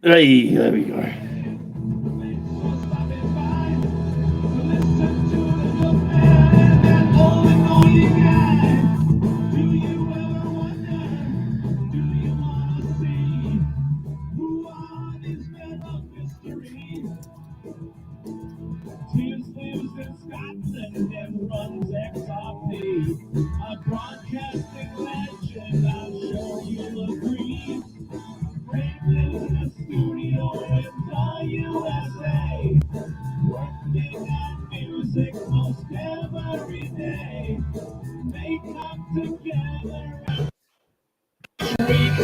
Hey, there we go. Jules lives in Scotland and runs XRP. A broadcasting legend, I'm sure you'll agree. Craig lives in a studio in the USA, working on music most every day. They come together each week.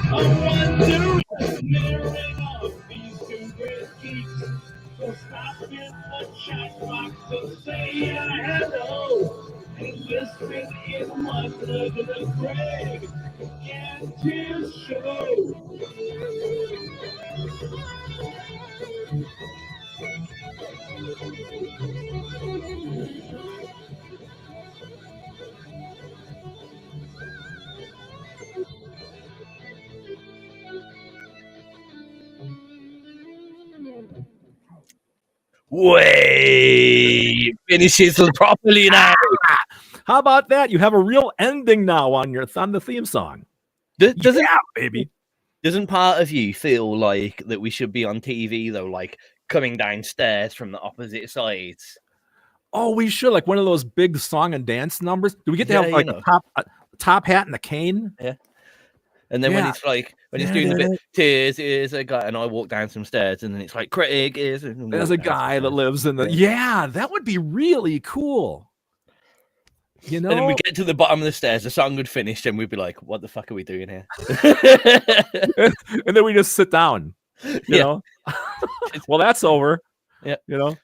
A wonder mirroring of these two great geeks. So stop in the chat box and say hello. And listen in one of the Craig and Tizz Show. Wait, finishes properly now. How about that? You have a real ending now on the theme song. Doesn't baby. Doesn't part of you feel like that we should be on TV though, like coming downstairs from the opposite sides? Oh, we should, like one of those big song and dance numbers. Do we get to have like a top hat and a cane? Yeah. And then when it's like when it's doing the bit, Tizz is a guy, and I walk down some stairs, and then it's like Craig is there's a guy that lives in the that would be really cool. You know, and then we get to the bottom of the stairs, the song would finish, and we'd be like, "What the fuck are we doing here?" and then we just sit down. You know, well, that's over. Yeah, you know,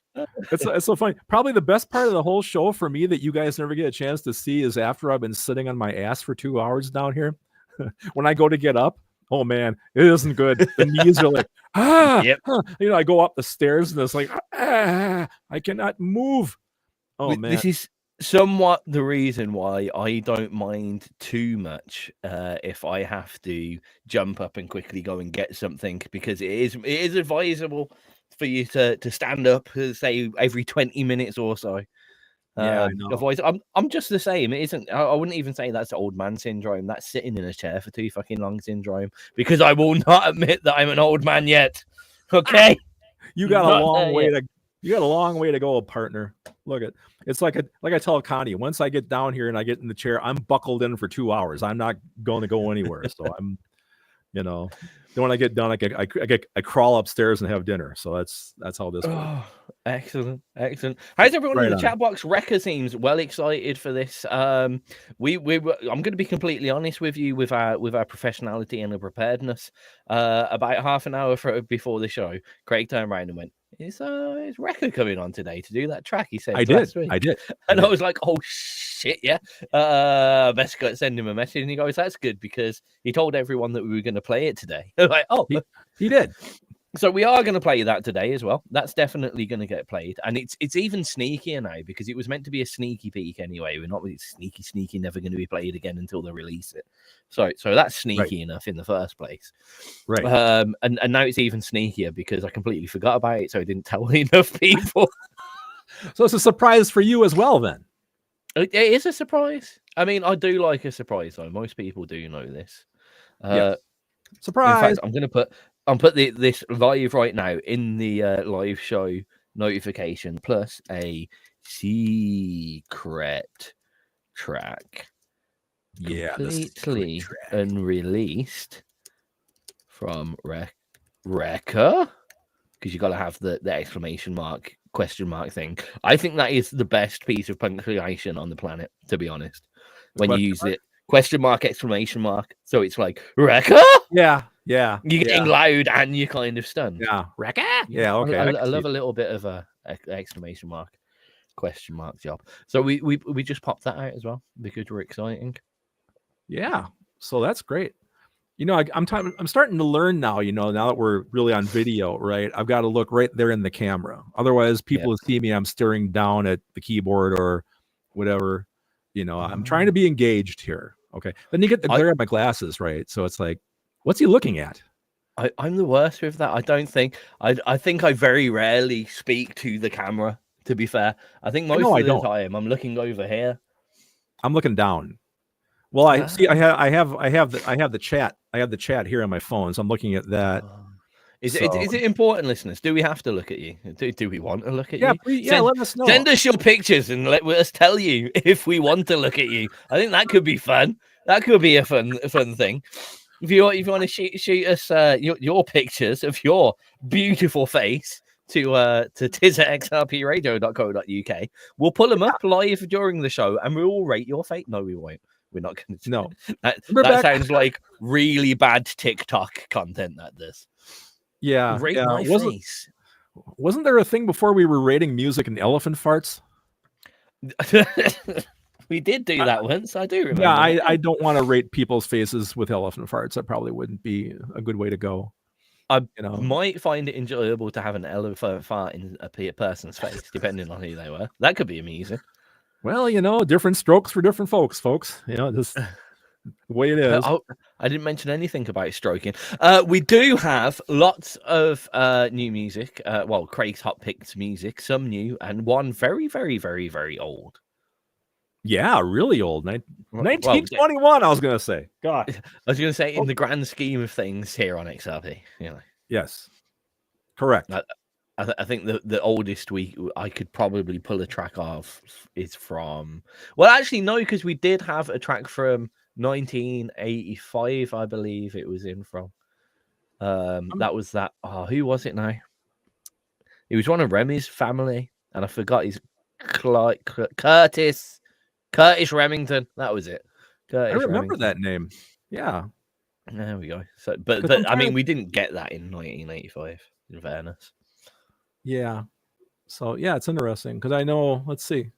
it's so funny. Probably the best part of the whole show for me that you guys never get a chance to see is after I've been sitting on my ass for 2 hours down here. When I go to get up, oh man, it isn't good. The knees are like, you know, I go up the stairs and it's like, I cannot move. Oh man, this is somewhat the reason why I don't mind too much if I have to jump up and quickly go and get something, because it is advisable for you to stand up, say every 20 minutes or so. Yeah, I know. Otherwise, I'm just the same. It isn't. I wouldn't even say that's old man syndrome. That's sitting in a chair for too fucking long syndrome. Because I will not admit that I'm an old man yet. Okay, you got a long way to. You got a long way to go, partner. Look at it's like I tell Connie. Once I get down here and I get in the chair, I'm buckled in for 2 hours. I'm not going to go anywhere. So I'm, you know. Then when I get done, I crawl upstairs and have dinner. So that's how this works. Oh, excellent. How's everyone in the chat box? Wrecker seems well excited for this. I'm going to be completely honest with you with our professionality and the preparedness. About half an hour before the show, Craig turned around and went, "Is Wrecker coming on today to do that track?" He said, I did. And I was like, "Oh shit, yeah." Best send him a message, and he goes, "That's good because he told everyone that we were going to play it today." Like, oh, he did. So we are going to play that today as well. That's definitely going to get played, and it's even sneakier now because it was meant to be a sneaky peek anyway. We're not really sneaky, never going to be played again until they release it. So that's sneaky enough in the first place, right? And now it's even sneakier because I completely forgot about it, so I didn't tell enough people. So it's a surprise for you as well, then. It is a surprise. I mean, I do like a surprise, though. Most people do know this. Surprise! In fact, I'm put this live right now in the live show notification plus a secret track. Yeah, completely unreleased from Wrecker, because you got to have the exclamation mark, question mark thing. I think that is the best piece of punctuation on the planet, to be honest. When you use it, question mark, exclamation mark, so it's like Wrecker. Yeah. You're getting loud and you're kind of stunned. Yeah, Wrecker. Yeah, okay. I love a little bit of a exclamation mark, question mark job. So we just popped that out as well because we're exciting. Yeah, so that's great. You know, I'm starting to learn now. You know, now that we're really on video, right? I've got to look right there in the camera. Otherwise, people will see me. I'm staring down at the keyboard or whatever. You know, I'm trying to be engaged here. Okay. Then you get the glare of my glasses, right? So it's like, What's he looking at? I'm the worst with that. I don't think I think I very rarely speak to the camera. To be fair, I think most of the time I'm looking over here. I'm looking down. Well, I see. I have the chat. I have the chat here on my phone, so I'm looking at that. Is it important, listeners? Do we have to look at you? Do we want to look at you? Let us know. Send us your pictures and let us tell you if we want to look at you. I think that could be fun. That could be a fun thing. If you want to shoot us your pictures of your beautiful face to tiz@xrpradio.co.uk, we'll pull them up live during the show and we'll rate your face. No, we won't. We're not going to. No, that sounds like really bad TikTok content. That does. Yeah, rate my face. Wasn't there a thing before we were rating music and elephant farts? We did do that once. I do remember. Yeah, I don't want to rate people's faces with elephant farts. That probably wouldn't be a good way to go. I might find it enjoyable to have an elephant fart in a person's face, depending on who they were. That could be amusing. Well, different strokes for different folks. Just the way it is. I didn't mention anything about stroking. We do have lots of new music. Craig's hot picked music, some new and one very, very, very, very old. Yeah, really old. 1921, I was going to say. God. I was going to say, in the grand scheme of things here on XRP. Yes. Correct. I think the oldest I could probably pull a track off is from... Well, actually, no, because we did have a track from 1985, I believe it was in from. That was that... Oh, who was it now? It was one of Remy's family, and I forgot his... Curtis Remington. That was it. I remember that name. Yeah. There we go. So, but I mean, we didn't get that in 1985, in fairness. Yeah. So, yeah, it's interesting because I know, let's see.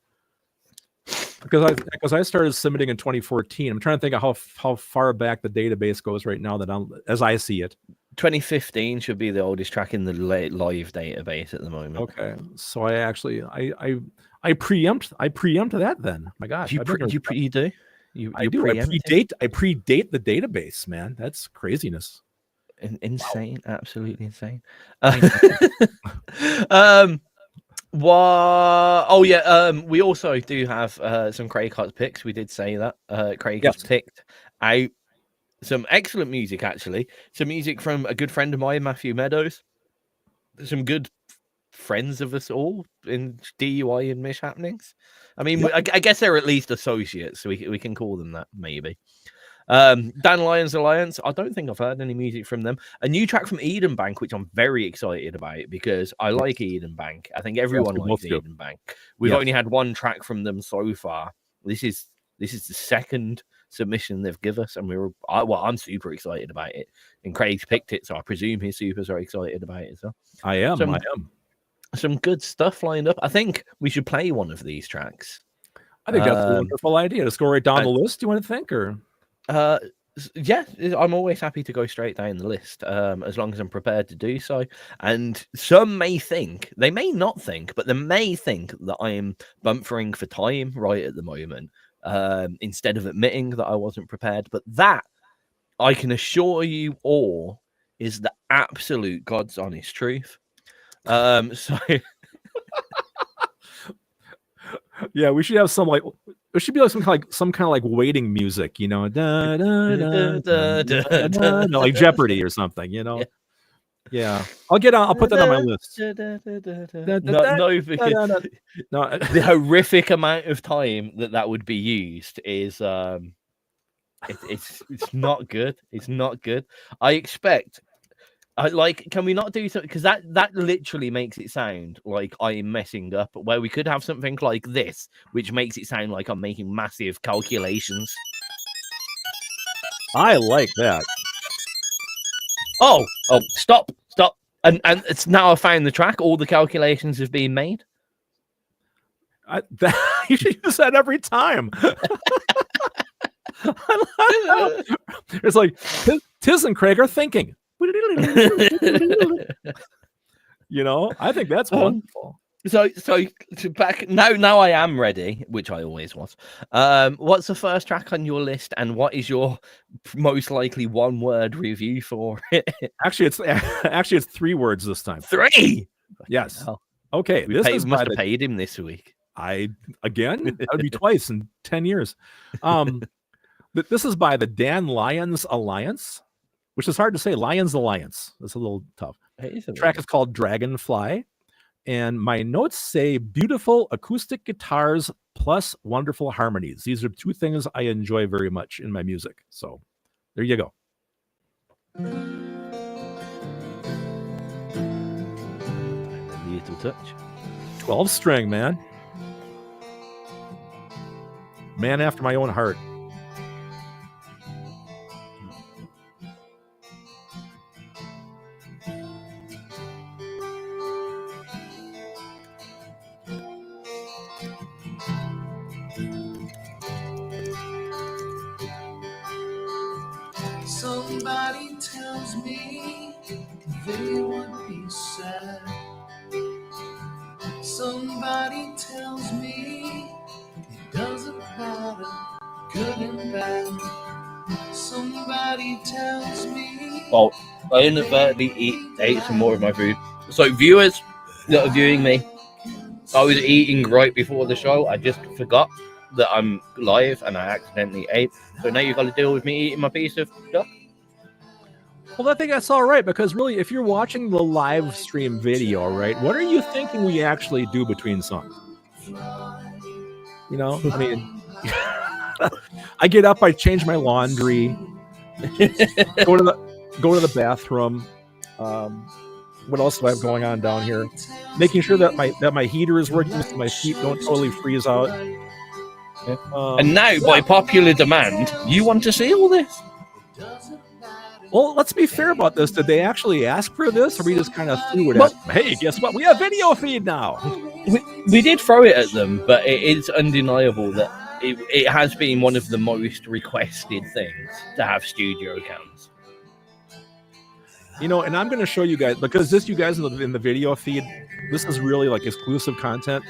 Because I started submitting in 2014. I'm trying to think of how far back the database goes right now as I see it. 2015 should be the oldest track in the live database at the moment. Okay. So I actually I preempt that then. My gosh. You do? I do. I predate the database, man. That's craziness. Insane. Wow. Absolutely insane. We also do have some Craig Hot picks. We did say that. Craig has picked out some excellent music, actually. Some music from a good friend of mine, Matthew Meadows. Some good friends of us all in DUI and Mishappenings. I mean, I guess they're at least associates, so we can call them that, maybe. danlyonsalliance, I don't think I've heard any music from them. A new track from Edenbank, which I'm very excited about because I like Edenbank. I think everyone likes Edenbank. We've only had one track from them so far. This is the second submission they've given us, and I'm super excited about it. And Craig's picked it, so I presume he's super excited about it. So I am. Some good stuff lined up. I think we should play one of these tracks. I think that's a wonderful idea. Just go right down the list. Do you want to think, or? Yeah, I'm always happy to go straight down the list, as long as I'm prepared to do so. And some may think, they may not think, but they may think that I am bumpering for time right at the moment, instead of admitting that I wasn't prepared. But that, I can assure you all, is the absolute God's honest truth. So yeah, we should have some there should be like some kind of waiting music, like Jeopardy or something, Yeah. I'll put that on my list. No, the horrific amount of time that would be used is it's not good. It's not good. I expect. Can we not do something? Because that literally makes it sound like I'm messing up, where we could have something like this, which makes it sound like I'm making massive calculations. I like that. Oh, stop. And it's now I found the track. All the calculations have been made. You should use that every time. It's like Tizz and Craig are thinking. I think that's wonderful. So back now I am ready, which I always was. What's the first track on your list, and what is your most likely one-word review for it? Actually, it's 3 words this time. 3. Yes. Hell. Okay. We must have paid him this week. Again, that would be twice in 10 years. This is by the Dan Alliance, which is hard to say. Lions Alliance. That's a little tough. The track is called Dragonfly. And my notes say beautiful acoustic guitars plus wonderful harmonies. These are 2 things I enjoy very much in my music. So there you go. Little touch. 12 string, man. Man after my own heart. Somebody tells me they won't be sad. Somebody tells me it doesn't matter, good and bad. Somebody tells me. Well, I inadvertently ate some more of my food. So viewers that are viewing me, I was eating right before the show. I just forgot that I'm live and I accidentally ate. So now you've got to deal with me eating my piece of duck. Well, I think that's all right, because really, if you're watching the live stream video, right, what are you thinking we actually do between songs? You know, I mean, I get up, I change my laundry, go to the bathroom. What else do I have going on down here? Making sure that my heater is working so my feet don't totally freeze out. And now, by popular demand, you want to see all this? Well, let's be fair about this. Did they actually ask for this, or we just kind of threw it at them? Hey, guess what? We have video feed now. We did throw it at them, but it is undeniable that it has been one of the most requested things to have studio cams. You know, and I'm going to show you guys, because you guys in the video feed, this is really like exclusive content.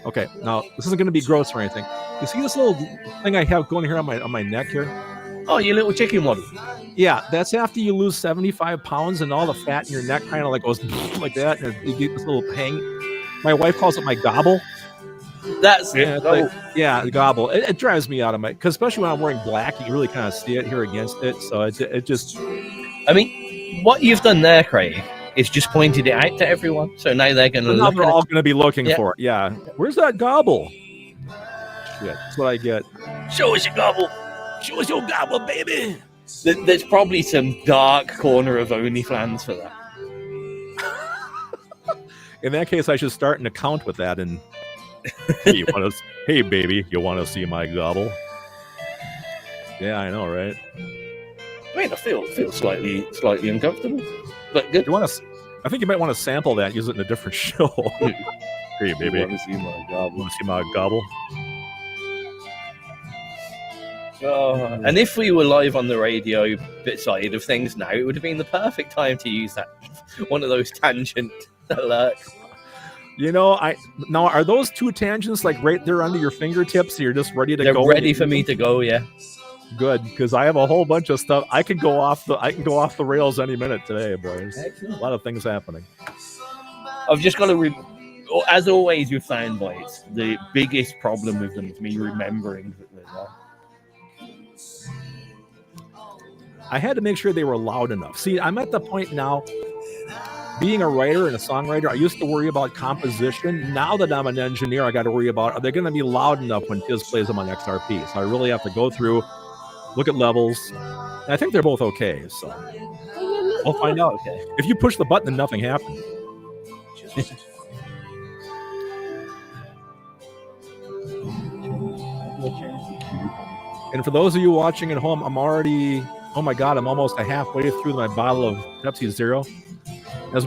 Okay, now this isn't going to be gross or anything. You see this little thing I have going here on my neck here? Oh, your little chicken one. Yeah, that's after you lose 75 pounds and all the fat in your neck kind of like goes like that, and you get this little hang. My wife calls it my gobble. That's it. The gobble. It drives me out of because especially when I'm wearing black, you can really kind of see it here against it. So it just. I mean, what you've done there, Craig, is just pointed it out to everyone. So now they're going to. Now they're all going to be looking for it. Yeah. Where's that gobble? Yeah, that's what I get. Show us your gobble. Show us your gobble, baby. There's probably some dark corner of OnlyFans for that. In that case, I should start an account with that. And hey, baby, you want to see my gobble? Yeah, I know, right? I mean, I feel slightly uncomfortable, but good. I think you might want to sample that, use it in a different show. Hey, baby, want to see my gobble? Want to see my gobble? And if we were live on the radio bit side of things now, it would have been the perfect time to use that one of those tangent alerts. You know, are those 2 tangents like right there under your fingertips? So you're just ready to go. They're ready for me to go. Yeah. Good, because I have a whole bunch of stuff. I can go off the rails any minute today, boys. A lot of things happening. I've just got to. As always with sound bites, the biggest problem with them is me remembering that they're there. I had to make sure they were loud enough. See, I'm at the point now, being a writer and a songwriter, I used to worry about composition. Now that I'm an engineer, I got to worry about, are they going to be loud enough when Tizz plays them on XRP? So I really have to go through, look at levels. And I think they're both okay, so we'll find out. Okay. If you push the button and nothing happens. And for those of you watching at home, I'm already... Oh my God, I'm almost halfway through my bottle of Pepsi Zero.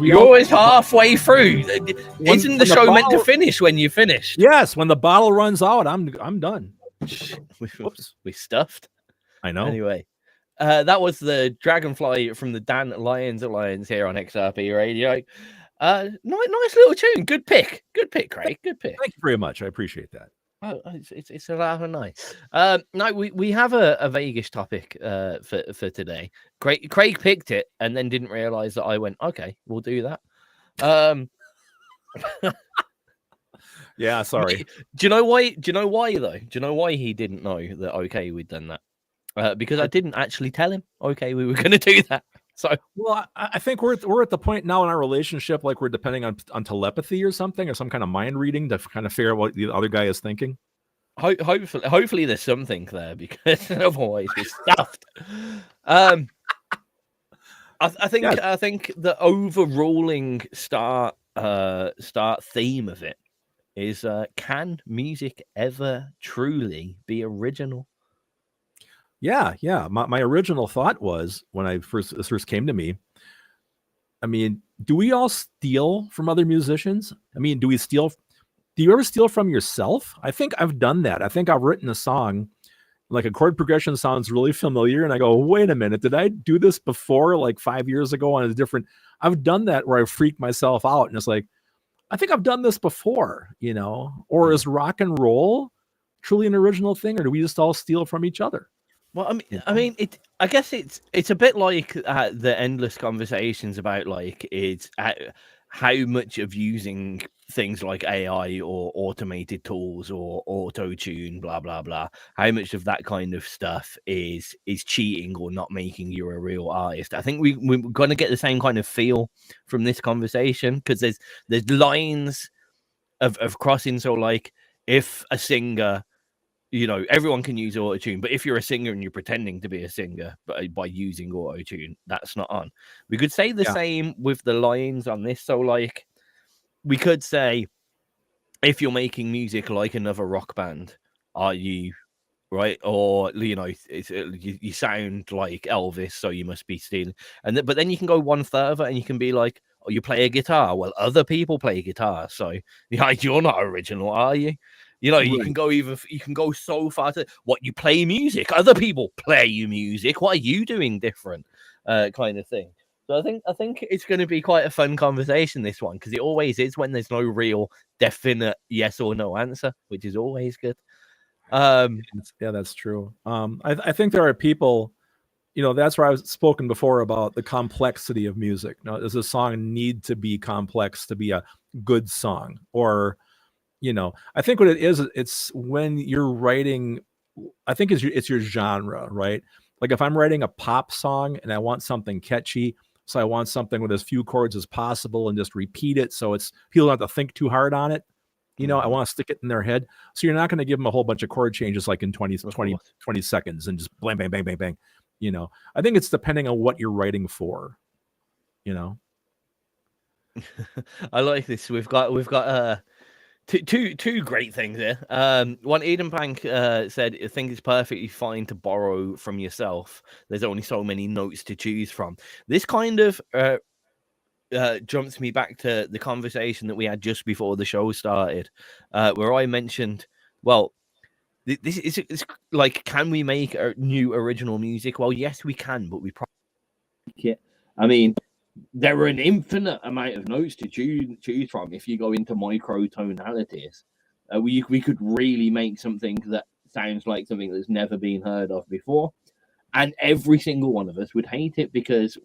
You're always halfway through. Isn't the show meant to finish when you finish? Yes, when the bottle runs out, I'm done. Whoops, we stuffed. I know. Anyway, that was the Dragonfly from the Dan Lyons Alliance here on XRP Radio. Nice little tune. Good pick, Craig. Good pick. Thank you very much. I appreciate that. Oh, it's a lot of nice. No, we have a Vegas topic for today. Craig picked it and then didn't realize that I went, okay, we'll do that. Yeah, sorry. Do you know why? Do you know why though? Do you know why he didn't know that? Okay, we'd done that because I didn't actually tell him. Okay, we were going to do that. So well, I think we're at the point now in our relationship, like we're depending on telepathy or something, or some kind of mind reading to kind of figure out what the other guy is thinking. Hopefully there's something there because otherwise we're stuffed. I think the overruling start theme of it is can music ever truly be original? Yeah. My original thought was when this first came to me. I mean, do we all steal from other musicians? I mean, do you ever steal from yourself? I think I've done that. I think I've written a song, like a chord progression sounds really familiar, and I go, wait a minute, did I do this before, like 5 years ago on a different? I've done that where I freaked myself out, and it's like, I think I've done this before, you know? Or is rock and roll truly an original thing, or do we just all steal from each other? Well, I guess it's a bit like the endless conversations about like how much of using things like AI or automated tools or auto tune, blah blah blah. How much of that kind of stuff is cheating or not making you a real artist? I think we're going to get the same kind of feel from this conversation because there's lines of crossing. So like if a singer, you know, everyone can use auto-tune, but if you're a singer and you're pretending to be a singer by using auto-tune, that's not on. We could say the same with the lines on this. So, like, we could say, if you're making music like another rock band, are you, right? Or, you know, you sound like Elvis, so you must be stealing. But then you can go one further and you can be like, oh, you play a guitar. Well, other people play guitar, so yeah, you're not original, are you? You know, you can go so far to what you play music. Other people play music. What are you doing different? Kind of thing. So I think it's going to be quite a fun conversation, this one, because it always is when there's no real definite yes or no answer, which is always good. Yeah, that's true. I think there are people, you know, that's where I've spoken before about the complexity of music. Now, does a song need to be complex to be a good song? Or, you know, I think what it is, it's when you're writing, I think it's your genre, right? Like if I'm writing a pop song and I want something catchy, so I want something with as few chords as possible and just repeat it so it's people don't have to think too hard on it. You know, I want to stick it in their head. So you're not going to give them a whole bunch of chord changes like in 20 seconds and just bang, bang, bang, bang, bang. You know, I think it's depending on what you're writing for, you know. I like this. We've got two great things here. One, Edenbank said, I think it's perfectly fine to borrow from yourself. There's only so many notes to choose from. This kind of jumps me back to the conversation that we had just before the show started, where I mentioned, well, this is it's like, can we make a new original music? Well, yes, we can, but we probably, I mean, there are an infinite amount of notes to choose from. If you go into micro tonalities, we could really make something that sounds like something that's never been heard of before, and every single one of us would hate it because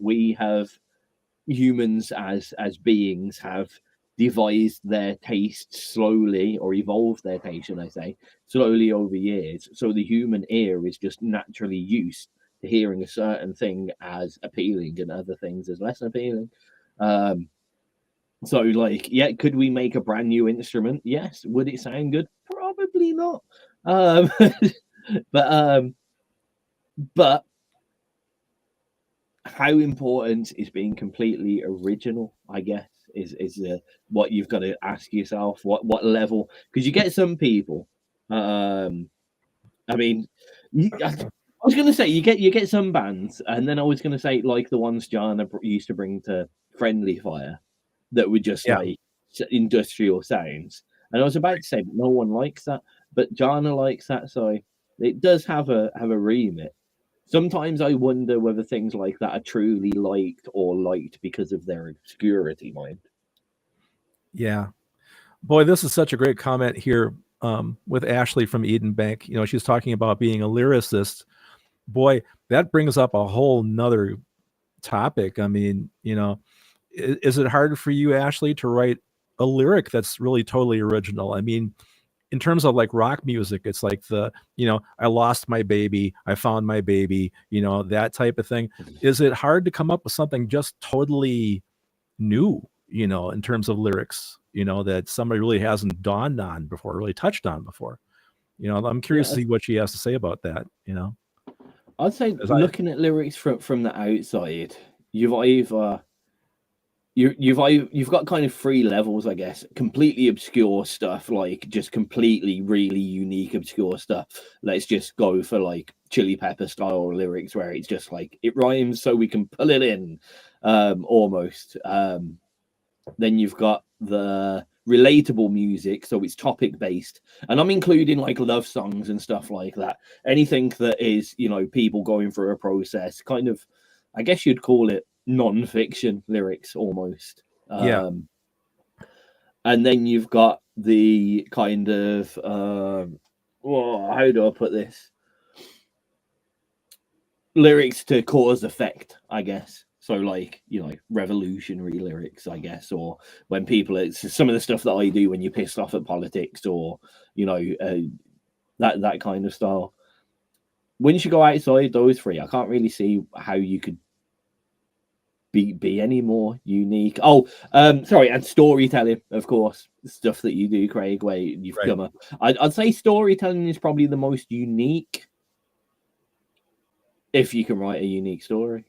humans as beings have devised their taste slowly, or evolved their taste, should I say, slowly over years. So the human ear is just naturally used to hearing a certain thing as appealing and other things as less appealing. So, like, yeah, could we make a brand new instrument? Yes. Would it sound good? Probably not. But how important is being completely original, I guess, is what you've got to ask yourself. What level? Because you get some people. I mean, I was going to say you get some bands, and then I was going to say like the ones Jana used to bring to Friendly Fire, that were just like industrial sounds. And I was about to say no one likes that, but Jana likes that, so it does have a remit. Sometimes I wonder whether things like that are truly liked or liked because of their obscurity, mind. Yeah. Boy, this is such a great comment here with Ashley from Edenbank. You know, she's talking about being a lyricist. Boy, that brings up a whole nother topic. I mean, you know, is it hard for you, Ashley, to write a lyric that's really totally original? I mean, in terms of like rock music, it's like I lost my baby, I found my baby, that type of thing. Is it hard to come up with something just totally new, in terms of lyrics, that somebody really hasn't dawned on before, really touched on before? I'm curious to see what she has to say about that, I'd say looking at lyrics from the outside, you've got kind of three levels, I guess. Completely obscure stuff, like just completely really unique obscure stuff. Let's just go for like Chili Pepper style lyrics where it's just like it rhymes so we can pull it in, almost. Then you've got the relatable music, so it's topic based, and I'm including like love songs and stuff like that. Anything that is, people going through a process, kind of, I guess you'd call it non-fiction lyrics almost. Yeah. And then you've got the kind of how do I put this? Lyrics to cause effect, I guess. So like, revolutionary lyrics, I guess, or when people, it's some of the stuff that I do when you're pissed off at politics, or, that kind of style. Once you go outside those three, I can't really see how you could be any more unique. Sorry, and storytelling, of course, stuff that you do, Craig, where you've come up. I'd say storytelling is probably the most unique, if you can write a unique story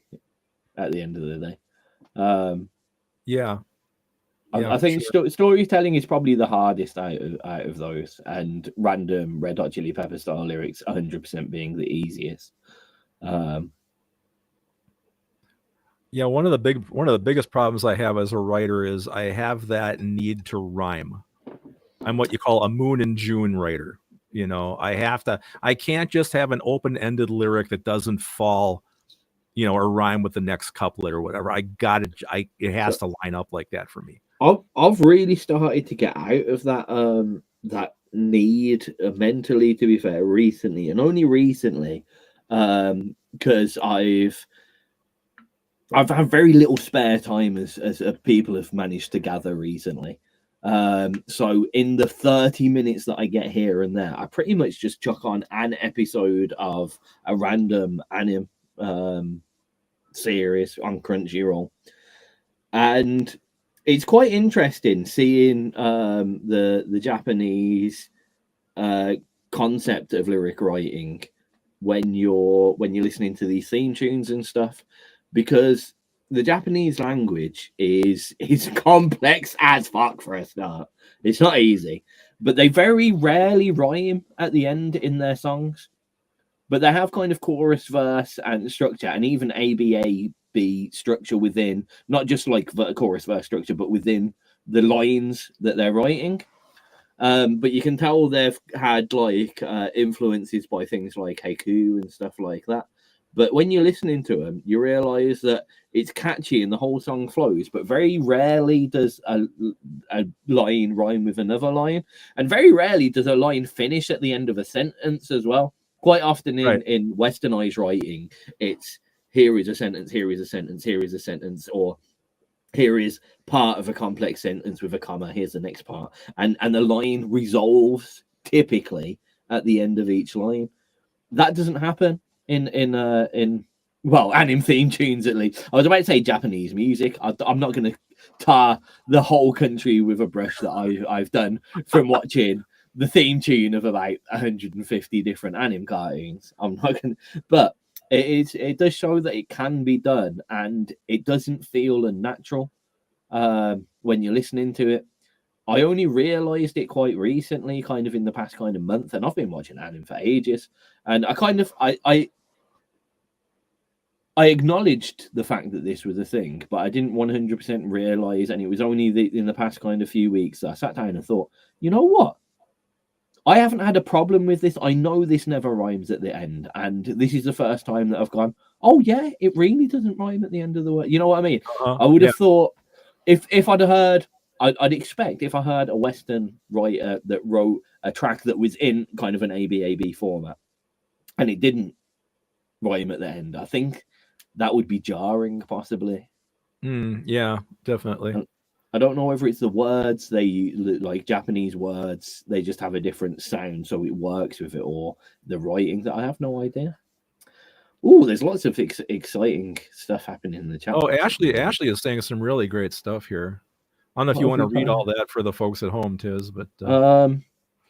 at the end of the day. I think storytelling is probably the hardest out of those, and random Red Hot Chili Pepper style lyrics 100% being the easiest. Yeah, one of the biggest problems I have as a writer is I have that need to rhyme. I'm what you call a Moon and June writer. I can't just have an open-ended lyric that doesn't fall, or rhyme with the next couplet or whatever. It has to line up like that for me. I've really started to get out of that need mentally, to be fair, recently, and only recently, because I've had very little spare time, as people have managed to gather recently. So in the 30 minutes that I get here and there, I pretty much just chuck on an episode of a random anime series on Crunchyroll, and it's quite interesting seeing the Japanese concept of lyric writing when you're listening to these theme tunes and stuff, because the Japanese language is complex as fuck for a start. It's not easy, but they very rarely rhyme at the end in their songs. But they have kind of chorus, verse, and structure, and even ABAB structure within, not just like the chorus, verse structure, but within the lines that they're writing. But you can tell they've had like influences by things like haiku and stuff like that. But when you're listening to them, you realize that it's catchy and the whole song flows, but very rarely does a line rhyme with another line. And very rarely does a line finish at the end of a sentence as well. Quite often in westernized writing, it's here is a sentence, here is a sentence, here is a sentence, or here is part of a complex sentence with a comma, here's the next part. And the line resolves typically at the end of each line. That doesn't happen in anime theme tunes, at least. I was about to say Japanese music. I'm not going to tar the whole country with a brush that I've done from watching the theme tune of about 150 different anime cartoons. I'm not going to, but it does show that it can be done, and it doesn't feel unnatural when you're listening to it. I only realized it quite recently, kind of in the past kind of month, and I've been watching anime for ages, and I acknowledged the fact that this was a thing, but I didn't 100% realize, and it was only in the past kind of few weeks that I sat down and thought, you know what? I haven't had a problem with this. I know this never rhymes at the end, and this is the first time that I've gone, oh yeah, it really doesn't rhyme at the end of the word. You know what I mean? I would have thought, if I'd heard I'd expect if I heard a Western writer that wrote a track that was in kind of an ABAB format and it didn't rhyme at the end, I think that would be jarring, possibly. Yeah, definitely. I don't know whether it's the words they like Japanese words, they just have a different sound, so it works with it, or the writing. That I have no idea. Oh, there's lots of exciting stuff happening in the chat. Oh, Ashley is saying some really great stuff here. I don't know if you want to read all that for the folks at home, Tiz, but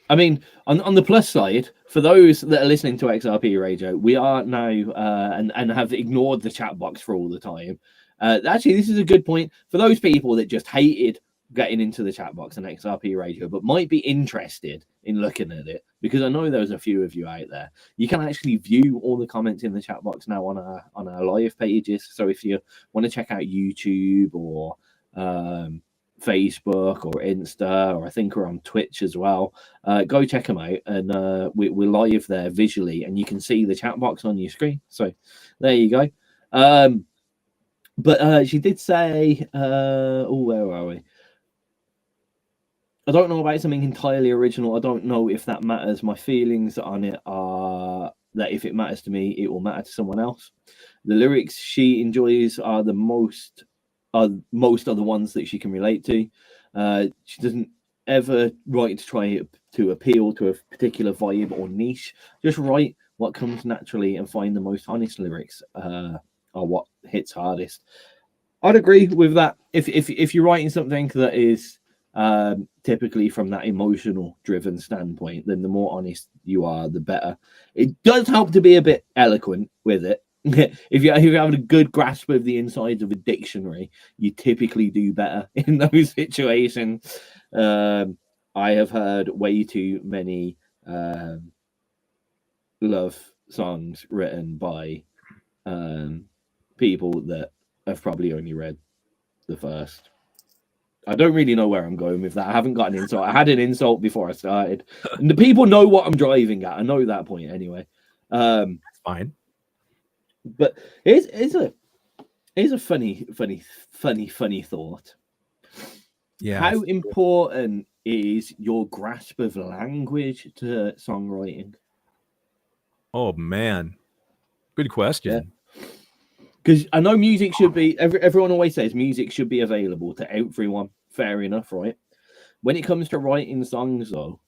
I mean, on the plus side, for those that are listening to XRP Radio, we are now and have ignored the chat box for all the time. Actually, this is a good point for those people that just hated getting into the chat box on XRP Radio, but might be interested in looking at it, because I know there's a few of you out there. You can actually view all the comments in the chat box now on our live pages. So if you want to check out YouTube or Facebook or Insta, or I think we're on Twitch as well, go check them out, and we're live there visually, and you can see the chat box on your screen. So there you go. But she did say, where are we? I don't know about something entirely original. I don't know if that matters. My feelings on it are that if it matters to me, it will matter to someone else. The lyrics she enjoys are the most are the ones that she can relate to. She doesn't ever write to try to appeal to a particular vibe or niche. Just write what comes naturally and find the most honest lyrics are what hits hardest. I'd agree with that. If you're writing something that is typically from that emotional driven standpoint, then the more honest you are, the better. It does help to be a bit eloquent with it. If you're having a good grasp of the insides of a dictionary, you typically do better in those situations. I have heard way too many love songs written by people that have probably only read the first. I don't really know where I'm going with that. I haven't got an insult. I had an insult before I started, and the people know what I'm driving at. I know that point anyway. That's fine. But it's a funny thought. Yeah. How important is your grasp of language to songwriting? Oh man, good question. Because I know music should be. Everyone always says music should be available to everyone. Fair enough, right? When it comes to writing songs, though,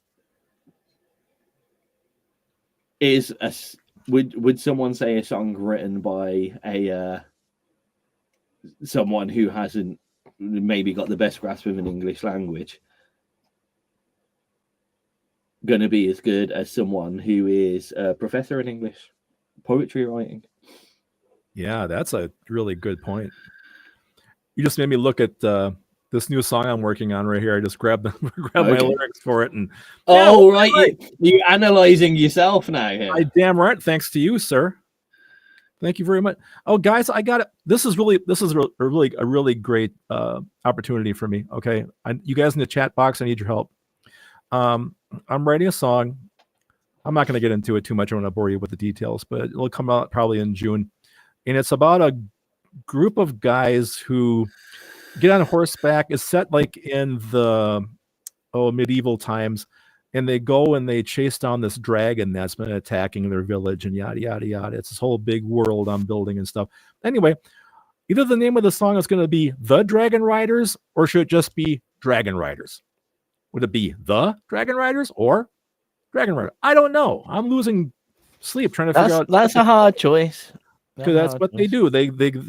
would someone say a song written by someone who hasn't maybe got the best grasp of an English language going to be as good as someone who is a professor in English poetry writing? Yeah, that's a really good point. You just made me look at this new song I'm working on right here. I just grabbed my lyrics for it, and right. You're analyzing yourself now. Yeah. I damn right. Thanks to you, sir. Thank you very much. Oh, guys, I got it. This is a really great opportunity for me. Okay, you guys in the chat box, I need your help. I'm writing a song. I'm not going to get into it too much. I don't want to bore you with the details, but it'll come out probably in June. And it's about a group of guys who get on horseback. It's set like in the medieval times, and they go and they chase down this dragon that's been attacking their village and yada yada yada. It's this whole big world I'm building and stuff. Anyway, either the name of the song is going to be The Dragon Riders, or should it just be Dragon Riders? Would it be The Dragon Riders or Dragon Rider? I don't know. I'm losing sleep trying to figure out. That's a hard choice. Because that's what they do. They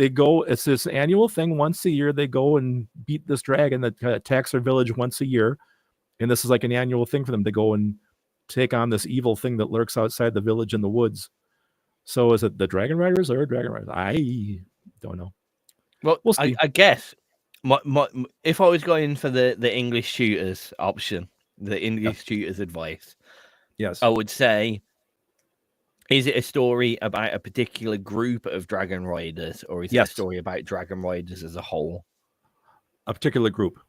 go. It's this annual thing once a year. They go and beat this dragon that attacks their village once a year, and this is like an annual thing for them to go and take on this evil thing that lurks outside the village in the woods. So is it the Dragon Riders or Dragon Riders? I don't know. Well, we'll see. I guess if I was going for the English tutors option, the English tutors advice, yes, I would say. Is it a story about a particular group of Dragon Riders, or is it a story about Dragon Riders as a whole? A particular group.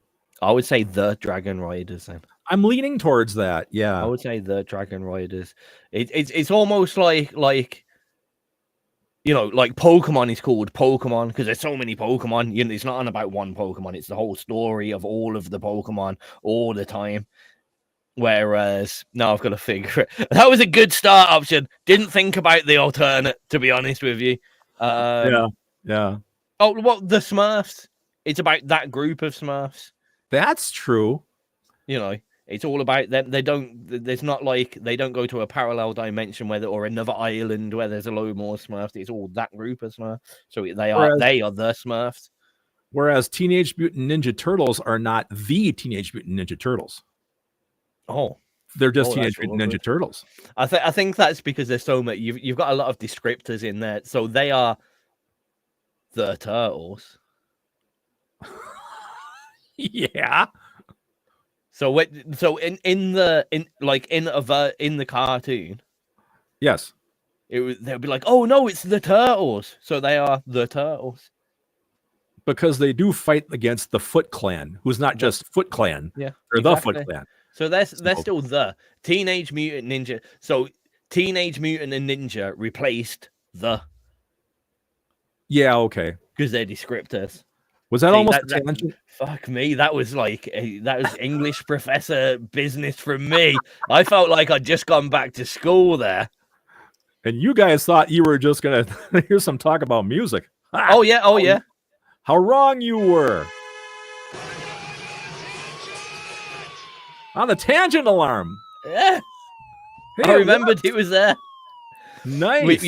I would say the Dragon Riders. Then I'm leaning towards that. Yeah, I would say the Dragon Riders. It's almost like you know, like Pokemon is called Pokemon because there's so many Pokemon. You know, it's not on about one Pokemon. It's the whole story of all of the Pokemon all the time. Whereas now I've got to figure it. That was a good start option. Didn't think about the alternate, to be honest with you. Yeah. Oh, well, the Smurfs. It's about that group of Smurfs. That's true. You know, it's all about them. They don't. There's not like they don't go to a parallel dimension or another island where there's a load more Smurfs. It's all that group of Smurfs. So they are the Smurfs. Whereas Teenage Mutant Ninja Turtles are not the Teenage Mutant Ninja Turtles. Oh, they're just Teenage Mutant Ninja Turtles. I think that's because there's so much. You've got a lot of descriptors in there. So they are the Turtles. Yeah. So in the cartoon, yes, they'll be like, oh no, it's the Turtles. So they are the Turtles because they do fight against the Foot Clan, who's not just Foot Clan, yeah, or exactly. The Foot Clan. So they're still the Teenage Mutant Ninja. So Teenage Mutant and Ninja replaced the. Yeah, okay. Because they're descriptors. Was that almost a tangent? Fuck me. That was like that was English professor business from me. I felt like I'd just gone back to school there. And you guys thought you were just gonna hear some talk about music. Oh yeah, oh yeah. How wrong you were. On the tangent alarm. Yeah. Hey, I remembered it was there. Nice.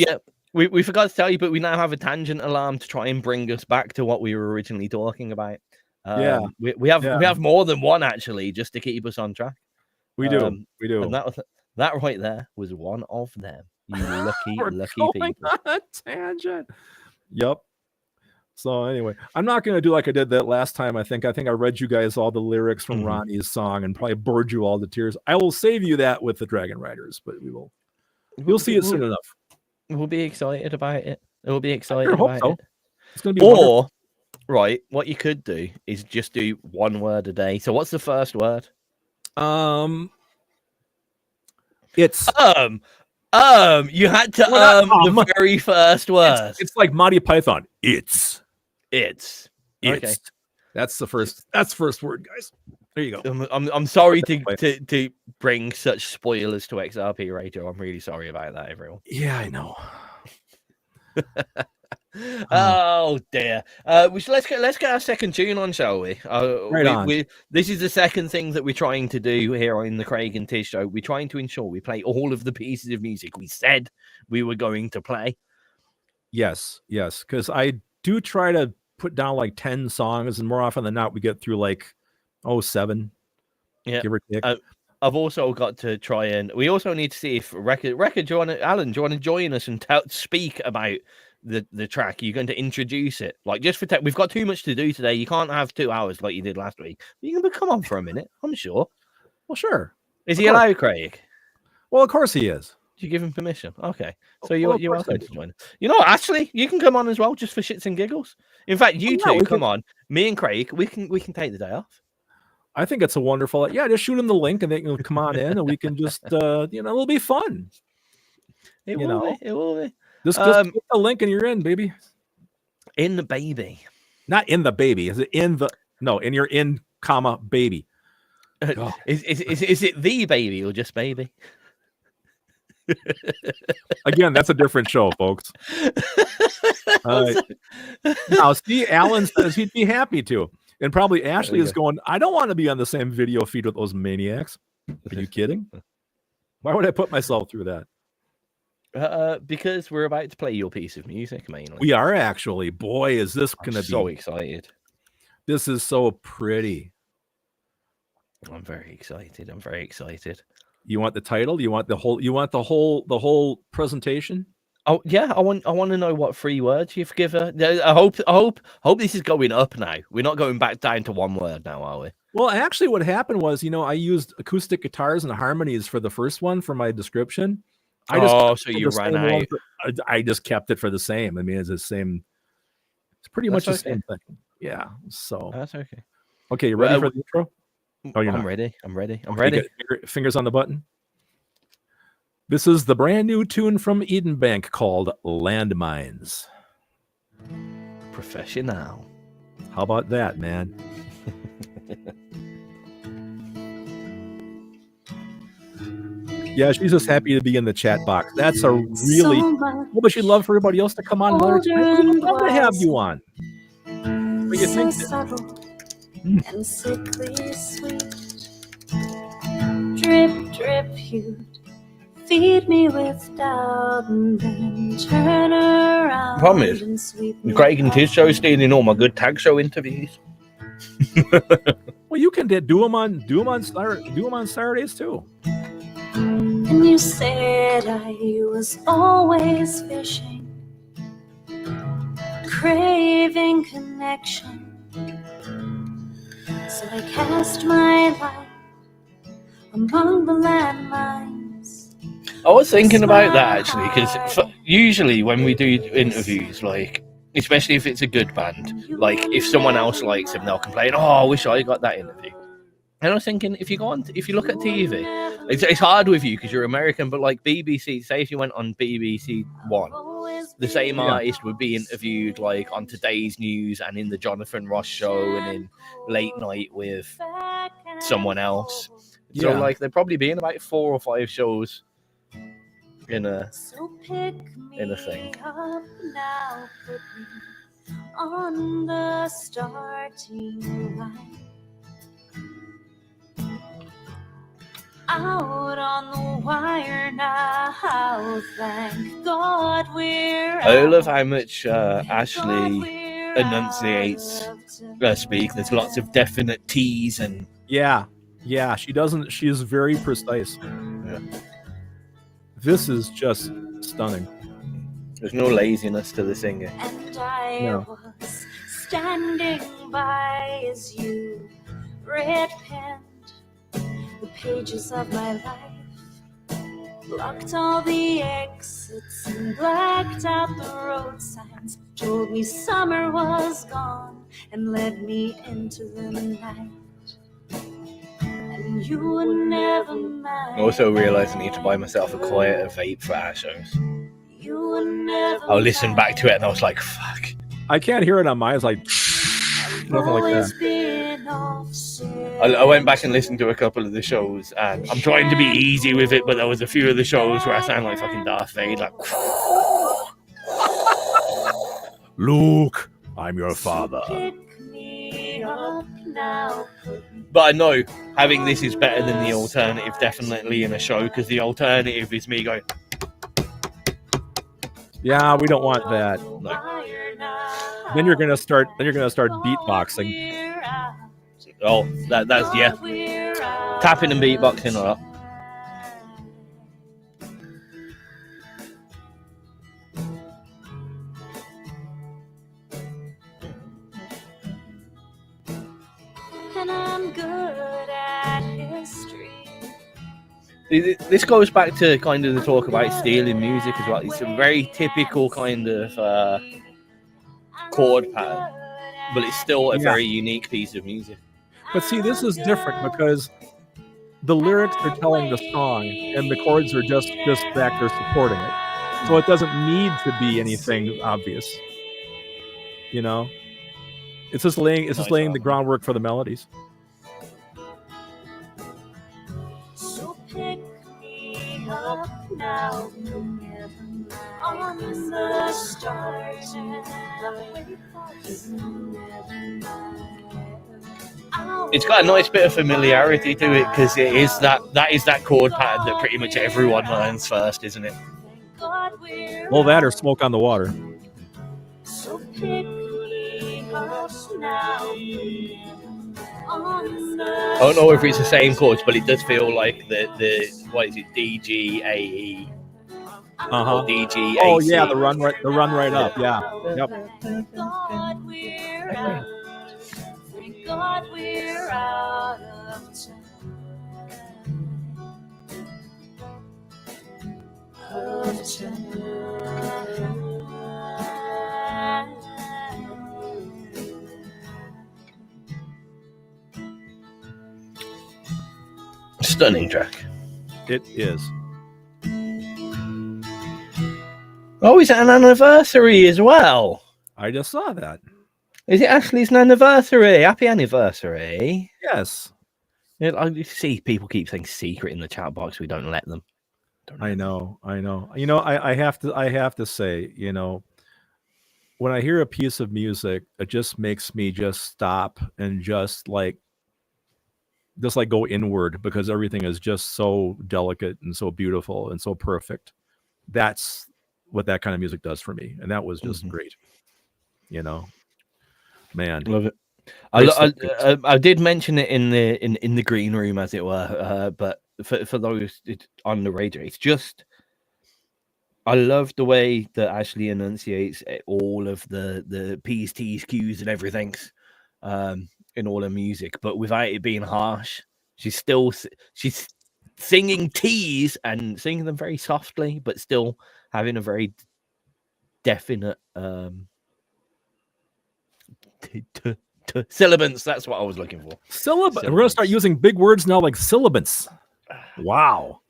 We forgot to tell you, but we now have a tangent alarm to try and bring us back to what we were originally talking about. We have more than one actually, just to keep us on track. We do. And that right there was one of them. You lucky people. On a tangent. Yep. So anyway, I'm not going to do like I did that last time. I think I read you guys all the lyrics from Ronnie's song and probably bored you all to tears. I will save you that with the Dragon Riders, but we'll see it soon enough. We'll be excited about it. We'll be excited about it. It's going to be wonderful. Right, what you could do is just do one word a day. So what's the first word? It's you had to the very first word. It's like Monty Python. It's. Okay. That's the first word, guys. There you go. I'm sorry to bring such spoilers to XRP Radio. I'm really sorry about that, everyone. Yeah, I know. Oh dear. Let's get our second tune on, shall we? This is the second thing that we're trying to do here on the Craig and Tizz Show. We're trying to ensure we play all of the pieces of music we said we were going to play. Yes, because I do try to put down like 10 songs, and more often than not, we get through like 7. Yeah, give or take. I've also got to try and we also need to see if Alan, do you want to join us and speak about the track? You're going to introduce it, like just for we've got too much to do today. You can't have 2 hours like you did last week. You can come on for a minute. I'm sure. Well, sure. Is he allowed, Craig? Well, of course he is. Did you give him permission? Okay, so you're welcome to join. You know, actually, you can come on as well, just for shits and giggles. In fact, you two come on. Me and Craig, we can take the day off. I think it's a wonderful. Yeah, just shoot him the link, and they can come on in, and we can just, it'll be fun. It will be. Just get the link, and you're in, baby. In the baby, not in the baby. Is it in the? No, in your in comma baby. Oh. Is it the baby or just baby? Again, that's a different show, folks. Now, see, Alan says he'd be happy to. And probably Ashley is going, I don't want to be on the same video feed with those maniacs. Are you kidding? Why would I put myself through that? Because we're about to play your piece of music, mainly. We are actually. Boy, is this going to be so excited. This is so pretty. I'm very excited. You want the title? You want the whole presentation? Oh yeah, I want to know what 3 words you've given. I hope this is going up now. We're not going back down to 1 word now, are we? Well, actually, what happened was, I used acoustic guitars and harmonies for the first one for my description. So you ran out. I just kept it for the same. I mean, it's the same. It's pretty much the same thing. Yeah. So that's okay. Okay, you ready for the intro? Oh, I'm ready. I'm ready. Fingers on the button. This is the brand new tune from Edenbank called Landmines. Professional. How about that, man? Yeah, she's just happy to be in the chat box. That's a really... Well, but she'd love for everybody else to come on. We'd love to have you on. What do you think? Subtle and sickly sweet. Drip, drip, you'd feed me with doubt and then turn around. Problem is, and sweep the me Craig up. Tizz Show is stealing all my good tag show interviews. Well, you can do them on Saturdays too. And you said I was always fishing, craving connection. So I cast my light among the landmines. I was thinking about that actually, because usually when we do interviews, like, especially if it's a good band, like if someone else likes them, they'll complain, "Oh, I wish I got that interview." And I was thinking, if you look at TV, it's hard with you because you're American, but like BBC, say if you went on BBC One, the same artist would be interviewed like on Today's News and in the Jonathan Ross Show and in Late Night with someone else. So like they'd probably be in about 4 or 5 shows in a thing. Now put me on the starting line. Out on the wire now, thank God we're I love how much Ashley enunciates speak. There's lots of definite T's and yeah, she doesn't. She is very precise. Yeah. This is just stunning. There's no laziness to the singing. And I was standing by as you red penned the pages of my life, blocked all the exits and blacked out the road signs, told me summer was gone and led me into the night. And you would never mind. I also realised I need to buy myself a quieter vape for our shows. You would never I'll listen back to it and I was like, fuck. I can't hear it on mine. It's like nothing like that. I went back and listened to a couple of the shows, and I'm trying to be easy with it, but there was a few of the shows where I sound like fucking Darth Vader, like. Luke, I'm your father. But I know having this is better than the alternative, definitely in a show, because the alternative is me going. Yeah, we don't want that. No. Then you're gonna start beatboxing. Oh, that's yeah. Tapping and beatboxing a lot. And I'm good at history. This goes back to kind of the talk about stealing music as well. It's a very typical kind of chord pattern, but it's still a very unique piece of music. But see, this is different because the lyrics are telling the song and the chords are just back there supporting it. So it doesn't need to be anything obvious. You know? It's just laying the groundwork for the melodies. So pick me up now, on the starting line. It's got a nice bit of familiarity to it because it is that is that chord pattern that pretty much everyone learns first, isn't it? Well, that or Smoke on the Water. So pick me up now. I don't know if it's the same chords, but it does feel like the what is it, D G A E? Or D G A C. Oh yeah, the run right up. Yeah. Yep. Thank God we're out of time. Stunning track. It is. Oh, is it an anniversary as well? I just saw that. Is it Ashley's anniversary? Happy anniversary. Yes. I see people keep saying secret in the chat box. We don't let them. I know. You know, I have to say, you know, when I hear a piece of music, it just makes me just stop and just like go inward, because everything is just so delicate and so beautiful and so perfect. That's what that kind of music does for me, and that was just great. You know, man, love it. I did mention it in the green room, as it were, but for those on the radio, it's just, I love the way that Ashley enunciates all of the P's, T's, Q's, and everything's in all her music, but without it being harsh. She's singing T's and singing them very softly, but still having a very definite syllabants. That's what I was looking for. Syllabus. We're going to start using big words now, like syllabants. Wow.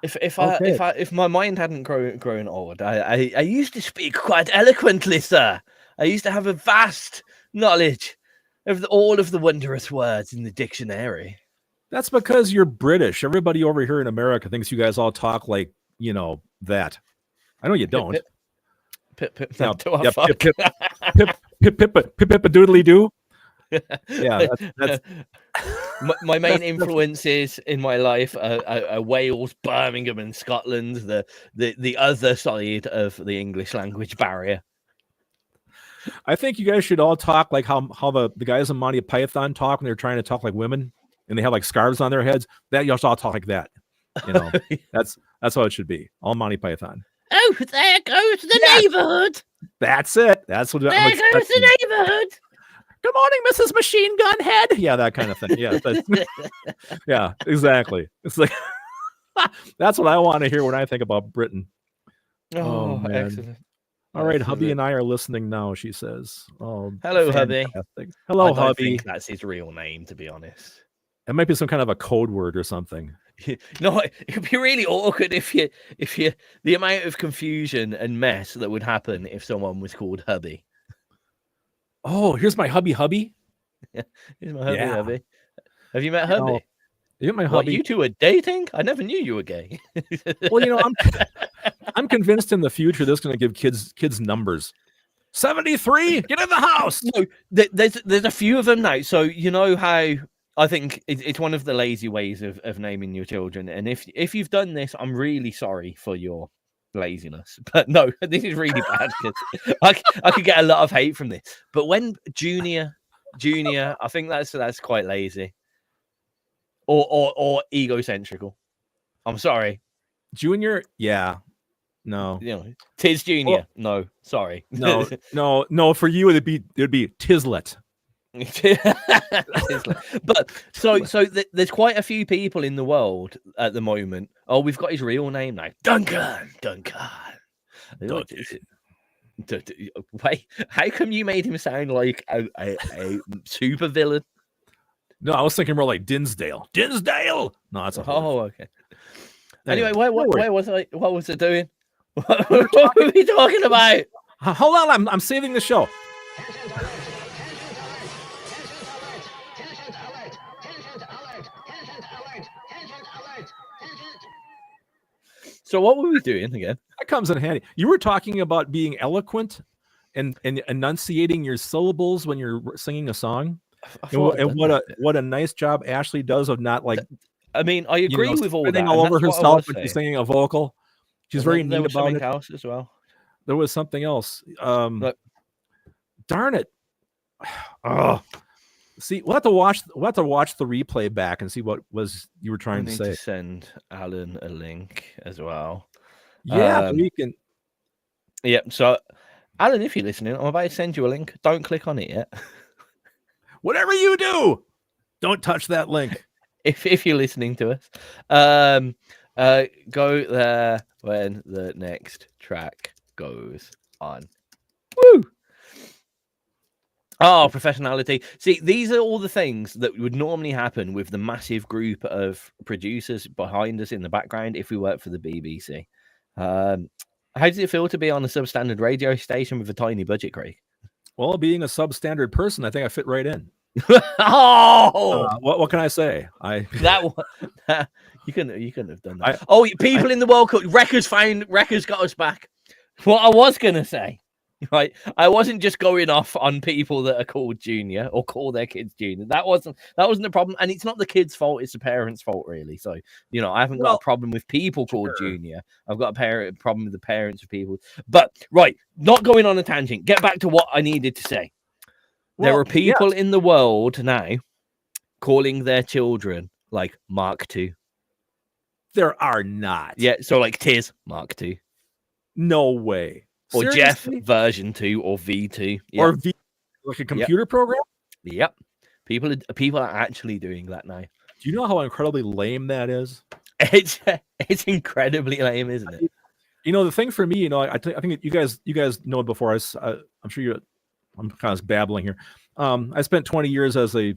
If my mind hadn't grown old, I used to speak quite eloquently, sir. I used to have a vast knowledge of all of the wondrous words in the dictionary. That's because you're British. Everybody over here in America thinks you guys all talk like, you know, that. I know you don't. Pip doodly doo. Yeah, that's my main influences in my life are Wales, Birmingham, and Scotland. The other side of the English language barrier. I think you guys should all talk like how the guys in Monty Python talk when they're trying to talk like women, and they have like scarves on their heads. That you should all talk like that. You know, that's how it should be. All Monty Python. Oh, there goes the neighborhood. That's it. That's what. There goes the neighborhood. Good morning, Mrs. Machine Gun Head. Yeah, that kind of thing. Yeah, yeah, exactly. It's like that's what I want to hear when I think about Britain. Oh, man. Excellent. All right, hubby and I are listening now, she says. Oh, hello, fantastic. hubby. Hello, I don't hubby. think that's his real name, to be honest. It might be some kind of a code word or something. No, it could be really awkward if you the amount of confusion and mess that would happen if someone was called hubby. Oh, here's my hubby. Here's my hubby. Have you met hubby? You met my what, hubby. you two are dating? I never knew you were gay. Well, you know, I'm convinced in the future this is going to give kids numbers. 73, get in the house. No, there's a few of them now. So you know how I think it's one of the lazy ways of naming your children. And if you've done this, I'm really sorry for your laziness. But no, this is really bad because I could get a lot of hate from this. But when junior, I think that's quite lazy. Or egocentrical. I'm sorry. Junior, yeah. No. You know, Tizz Junior. Well, no, sorry. No. For you it'd be Tizlet. But so there's quite a few people in the world at the moment. Oh, we've got his real name now. Duncan. Wait, how come you made him sound like a super villain? No, I was thinking more like Dinsdale. No, that's a oh, okay. Anyway, where was I? What was I doing? What were we talking about? Hold on, I'm saving the show. So what were we doing again? That comes in handy. You were talking about being eloquent and enunciating your syllables when you're singing a song. And what a nice job Ashley does of not like. I mean, I agree with all that. All over herself when she's singing a vocal. She's very neat about it. Else as well. There was something else. Darn it! Oh, see, we'll have to watch the replay back and see what was you were trying to say. To send Alan a link as well. Yeah, we can. Yeah. So, Alan, if you're listening, I'm about to send you a link. Don't click on it yet. Whatever you do, don't touch that link. If you're listening to us, go there when the next track goes on. Woo! Oh, professionality. See, these are all the things that would normally happen with the massive group of producers behind us in the background if we worked for the BBC. How does it feel to be on a substandard radio station with a tiny budget, Craig? Well, being a substandard person, I think I fit right in. Oh, What can I say? You couldn't have done that. People in the World Cup, Wrecker's got us back. What I was gonna say, right? I wasn't just going off on people that are called Junior or call their kids Junior. That wasn't the problem, and it's not the kid's fault. It's the parents' fault, really. So I haven't got a problem with people called Junior. I've got a problem with the parents of people. But right, not going on a tangent. Get back to what I needed to say. There are people in the world now calling their children like Mark II. There are not. Yeah, so like Tizz Mark II. No way. Or Seriously? Jeff version 2 or V2. Yep. Or like a computer program? Yep. People are actually doing that now. Do you know how incredibly lame that is? It's incredibly lame, isn't it? The thing for me, I think you guys know before. I'm sure I'm kind of babbling here. I spent 20 years as a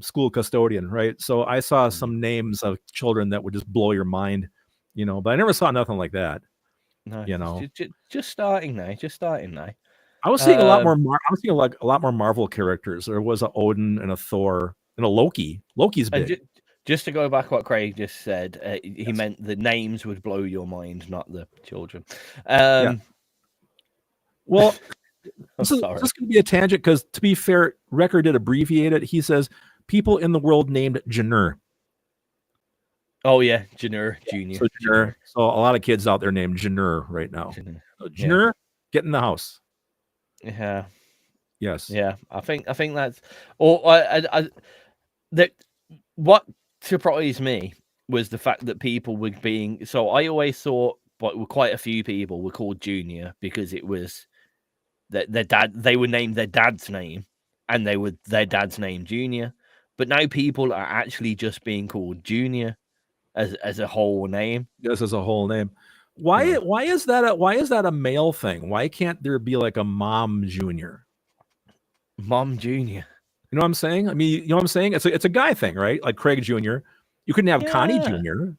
school custodian, right? So I saw some names of children that would just blow your mind, but I never saw nothing like that. No, just starting now. I was seeing a lot more. I was seeing a lot more Marvel characters. There was a Odin and a Thor and a Loki. Loki's big. Just to go back what Craig just said, he meant the names would blow your mind, not the children. Well, this is going to be a tangent because, to be fair, Wrecker did abbreviate it. He says people in the world named Junior. Oh yeah, Junior. So Junior. So a lot of kids out there named Junior right now. Junior, get in the house. Yeah. Yes. Yeah. I think that's. Or that what surprised me was the fact that people were being. So I always thought, but quite a few people were called Junior because it was that their dad. They would name their dad's name, and they would their dad's name Junior. But now people are actually just being called Junior. As a whole name. Yes, as a whole name. Why is that a male thing? Why can't there be like a Mom Junior? Mom Junior. You know what I'm saying? I mean, you know what I'm saying? It's a guy thing, right? Like Craig Jr. You couldn't have Connie Jr.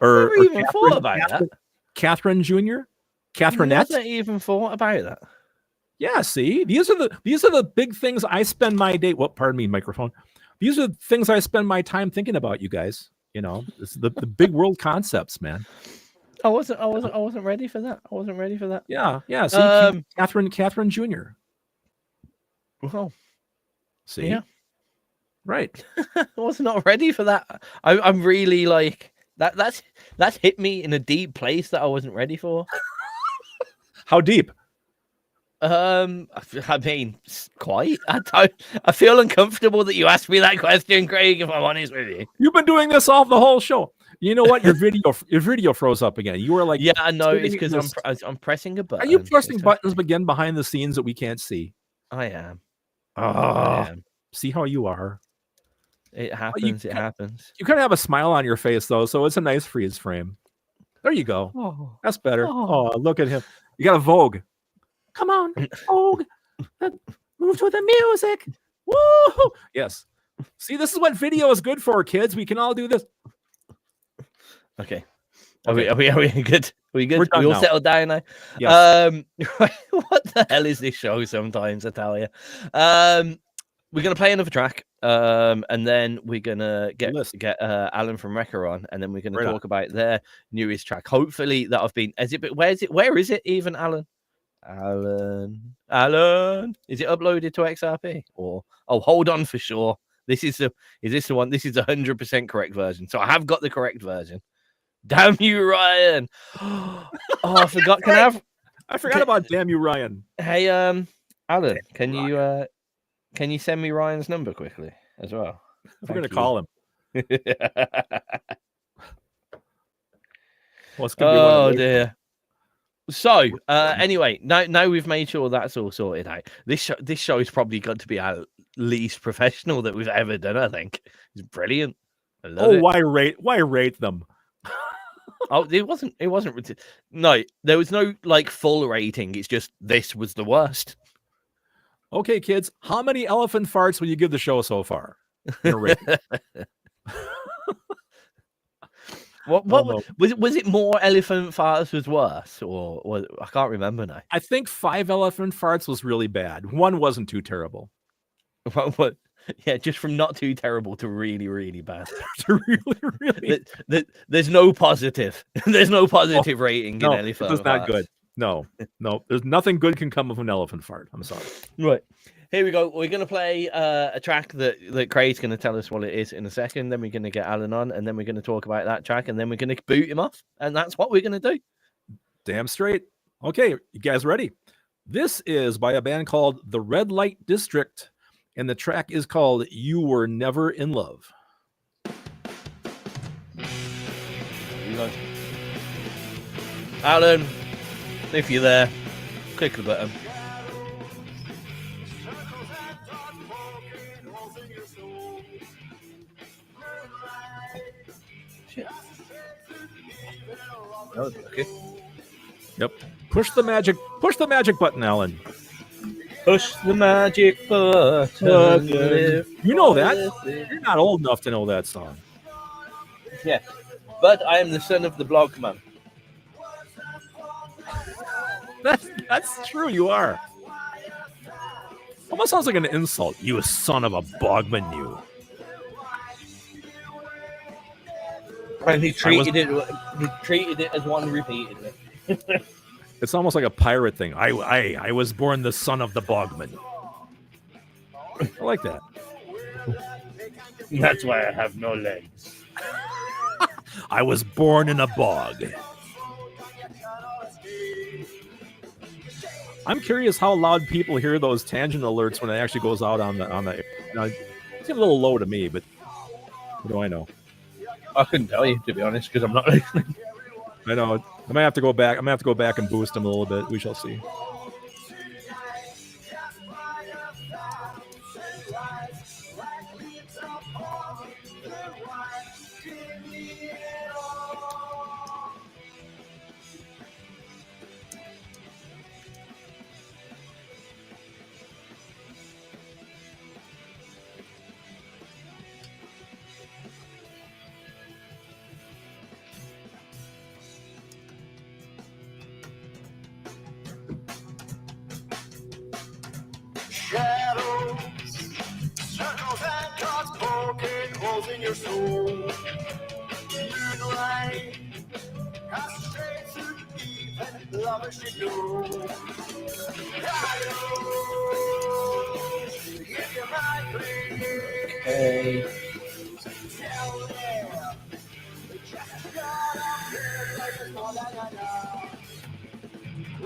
Or even thought about that. Catherine Jr. Catherinette. Never even thought about that. Yeah, see, these are the big things I spend my day. Well, pardon me, microphone. These are the things I spend my time thinking about, you guys. It's the big world concepts, man. I wasn't ready for that. Yeah. See, Catherine Jr. Well, see, yeah, right. I was not ready for that. I'm really like that. That's hit me in a deep place that I wasn't ready for. How deep? I mean, quite. I feel uncomfortable that you asked me that question, Craig. If I'm honest with you, you've been doing this all the whole show. You know what? Your video froze up again. You were like, yeah, I know. It's because I'm pressing a button. Are you pressing buttons again behind the scenes that we can't see? I am. I am. See how you are. It happens. It happens. You kind of have a smile on your face though, so it's a nice freeze frame. There you go. Oh, that's better. Oh, look at him. You got a Vogue. Come on, Vogue. Move to the music. Woo! Yes. See, this is what video is good for, kids. We can all do this. Okay. Are we good? Are we good? We all now. Settled down now? Yes. What the hell is this show sometimes, I tell you? We're going to play another track, and then we're going to get Alan from Wrecker on, and then we're going to talk about their newest track. Hopefully that I've been... Where is it even, Alan? Alan, is it uploaded to XRP or hold on for sure. Is this the one? This is 100% correct version. So I have got the correct version. Damn you, Ryan. I forgot. I forgot about damn you, Ryan. Hey, Alan, can you send me Ryan's number quickly as well? We're going to call him. Oh dear. So anyway, now we've made sure that's all sorted out. This show is probably got to be our least professional that we've ever done. I think it's brilliant. I love it. Why rate them? It wasn't. No, there was no like full rating. It's just this was the worst. Okay, kids, how many elephant farts will you give the show so far? In a rating? What no. was it more elephant farts was worse, or I can't remember now. I think 5 elephant farts was really bad. One wasn't too terrible. What? Yeah, just from not too terrible to really, really bad. really. There's no positive. There's no positive rating in elephant. It's not good. No. There's nothing good can come of an elephant fart. I'm sorry. Right. Here we go. We're going to play a track that Craig's going to tell us what it is in a second. Then we're going to get Alan on, and then we're going to talk about that track, and then we're going to boot him off. And that's what we're going to do. Damn straight. Okay, you guys ready? This is by a band called the Red Light District, and the track is called You Were Never in Love. Alan, if you're there, click the button. Shit. That was okay. Yep. Push the magic button, Alan. Push the magic button. You know that. You're not old enough to know that song. Yeah. But I am the son of the blog man. That's true, you are. Almost sounds like an insult. You son of a bogman, you. And he treated it as one repeatedly. It's almost like a pirate thing. I was born the son of the bogman. I like that. That's why I have no legs. I was born in a bog. I'm curious how loud people hear those tangent alerts when it actually goes out on the. It's a little low to me, but what do I know? I couldn't tell you, to be honest, because I'm not listening. I know. I might have to go back. I'm gonna have to go back and boost them a little bit. We shall see. Shadows, circles and dots poking holes in your soul. Moonlight, cast straight through even lovers should know. Give you my grace. Okay. Tell them, just got up here like it's more than I know.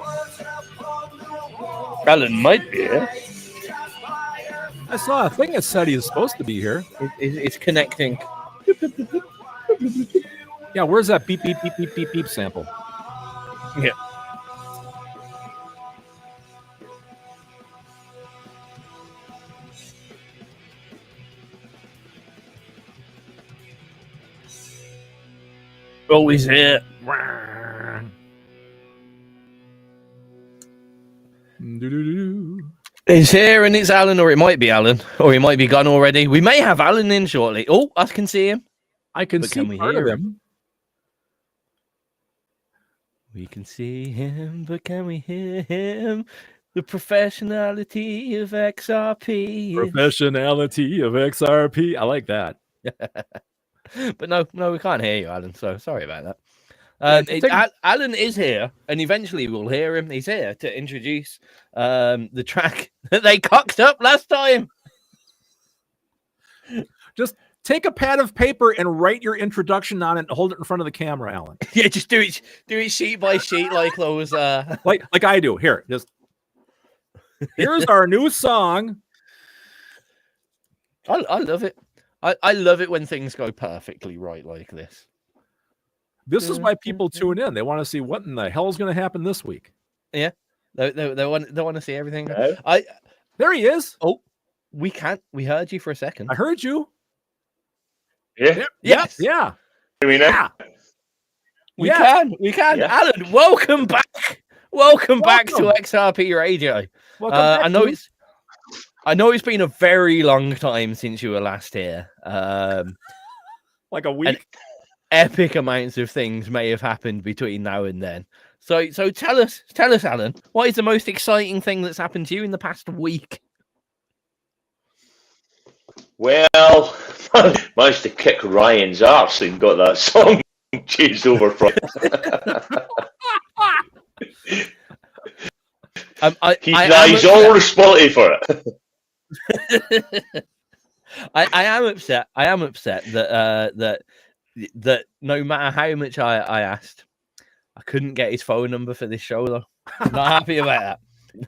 Words upon the wall. Alan might be here. I saw a thing that said he was supposed to be here. It's connecting. Yeah, where's that beep beep beep beep beep beep sample? Yeah. Always here. It's here and it's Alan, or it might be Alan, or he might be gone already. We may have Alan in shortly. Oh, I can see him. I can But see can we part hear of him. We can see him, but can we hear him? The professionality of XRP. Professionality of XRP. I like that. But no, we can't hear you, Alan. So sorry about that. Alan is here, and eventually we'll hear him. He's here to introduce the track that they cocked up last time. Just take a pad of paper and write your introduction on it and hold it in front of the camera, Alan. Yeah, just do it sheet by sheet like those. Like I do. Here, here's our new song. I love it. I love it when things go perfectly right like this. This is why people tune in. They want to see what in the hell is going to happen this week. Yeah, they want to see everything. Yeah. There he is. Oh, we heard you for a second. I heard you. Yeah. Yes. Yeah. Do we know? Yeah. We Yeah. can. Yeah. Alan, welcome back. Welcome back to XRP Radio. Welcome back, I know it's been a very long time since you were last here. like a week. epic amounts of things may have happened between now and then. So tell us, Alan, what is the most exciting thing that's happened to you in the past week? Well, managed to kick Ryan's arse and got that song changed over from. He's all responsible for it. I am upset. I am upset that no matter how much I asked, I couldn't get his phone number for this show though. Not happy about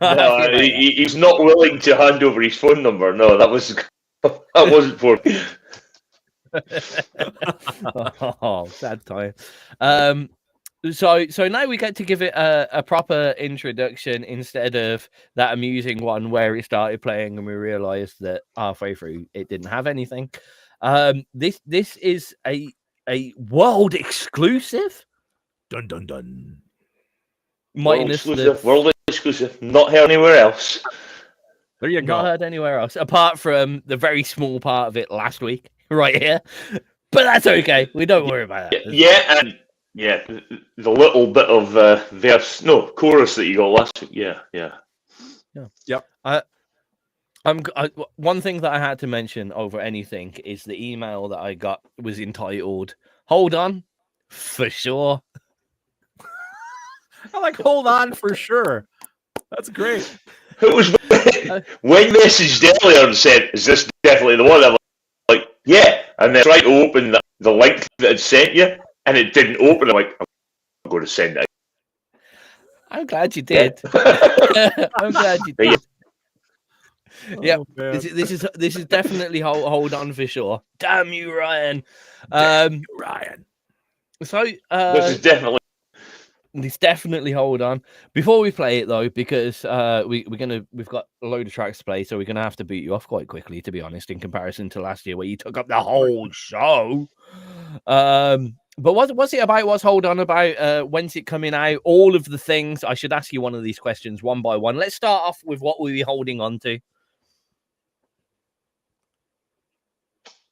that. He's not willing to hand over his phone number. No, that wasn't for. Oh, sad time. So now we get to give it a proper introduction instead of that amusing one where it started playing and we realized that halfway through it didn't have anything. This is a world exclusive. Dun dun dun. World exclusive. Not heard anywhere else. There you go. Not heard anywhere else apart from the very small part of it last week, right here. But that's okay. We don't worry about that. Yeah, the little bit of chorus that you got last week. Yeah. Yep. One thing that I had to mention over anything is the email that I got was entitled "Hold on, for sure." I like "Hold on, for sure." That's great. It was when you messaged earlier and said, "Is this definitely the one?" I'm like, "Yeah," and then tried to open the link that had sent you. And it didn't open. I'm like, I'm going to send it. I'm glad you did. I'm glad you did. Yeah, this is definitely hold on for sure. Damn you, Ryan. Ryan. So this is definitely. It's definitely hold on. Before we play it though, because we've got a load of tracks to play, so we're gonna have to beat you off quite quickly, to be honest, in comparison to last year where you took up the whole show. But what's it about? What's hold on about? When's it coming out? All of the things. I should ask you one of these questions one by one. Let's start off with what we'll be holding on to.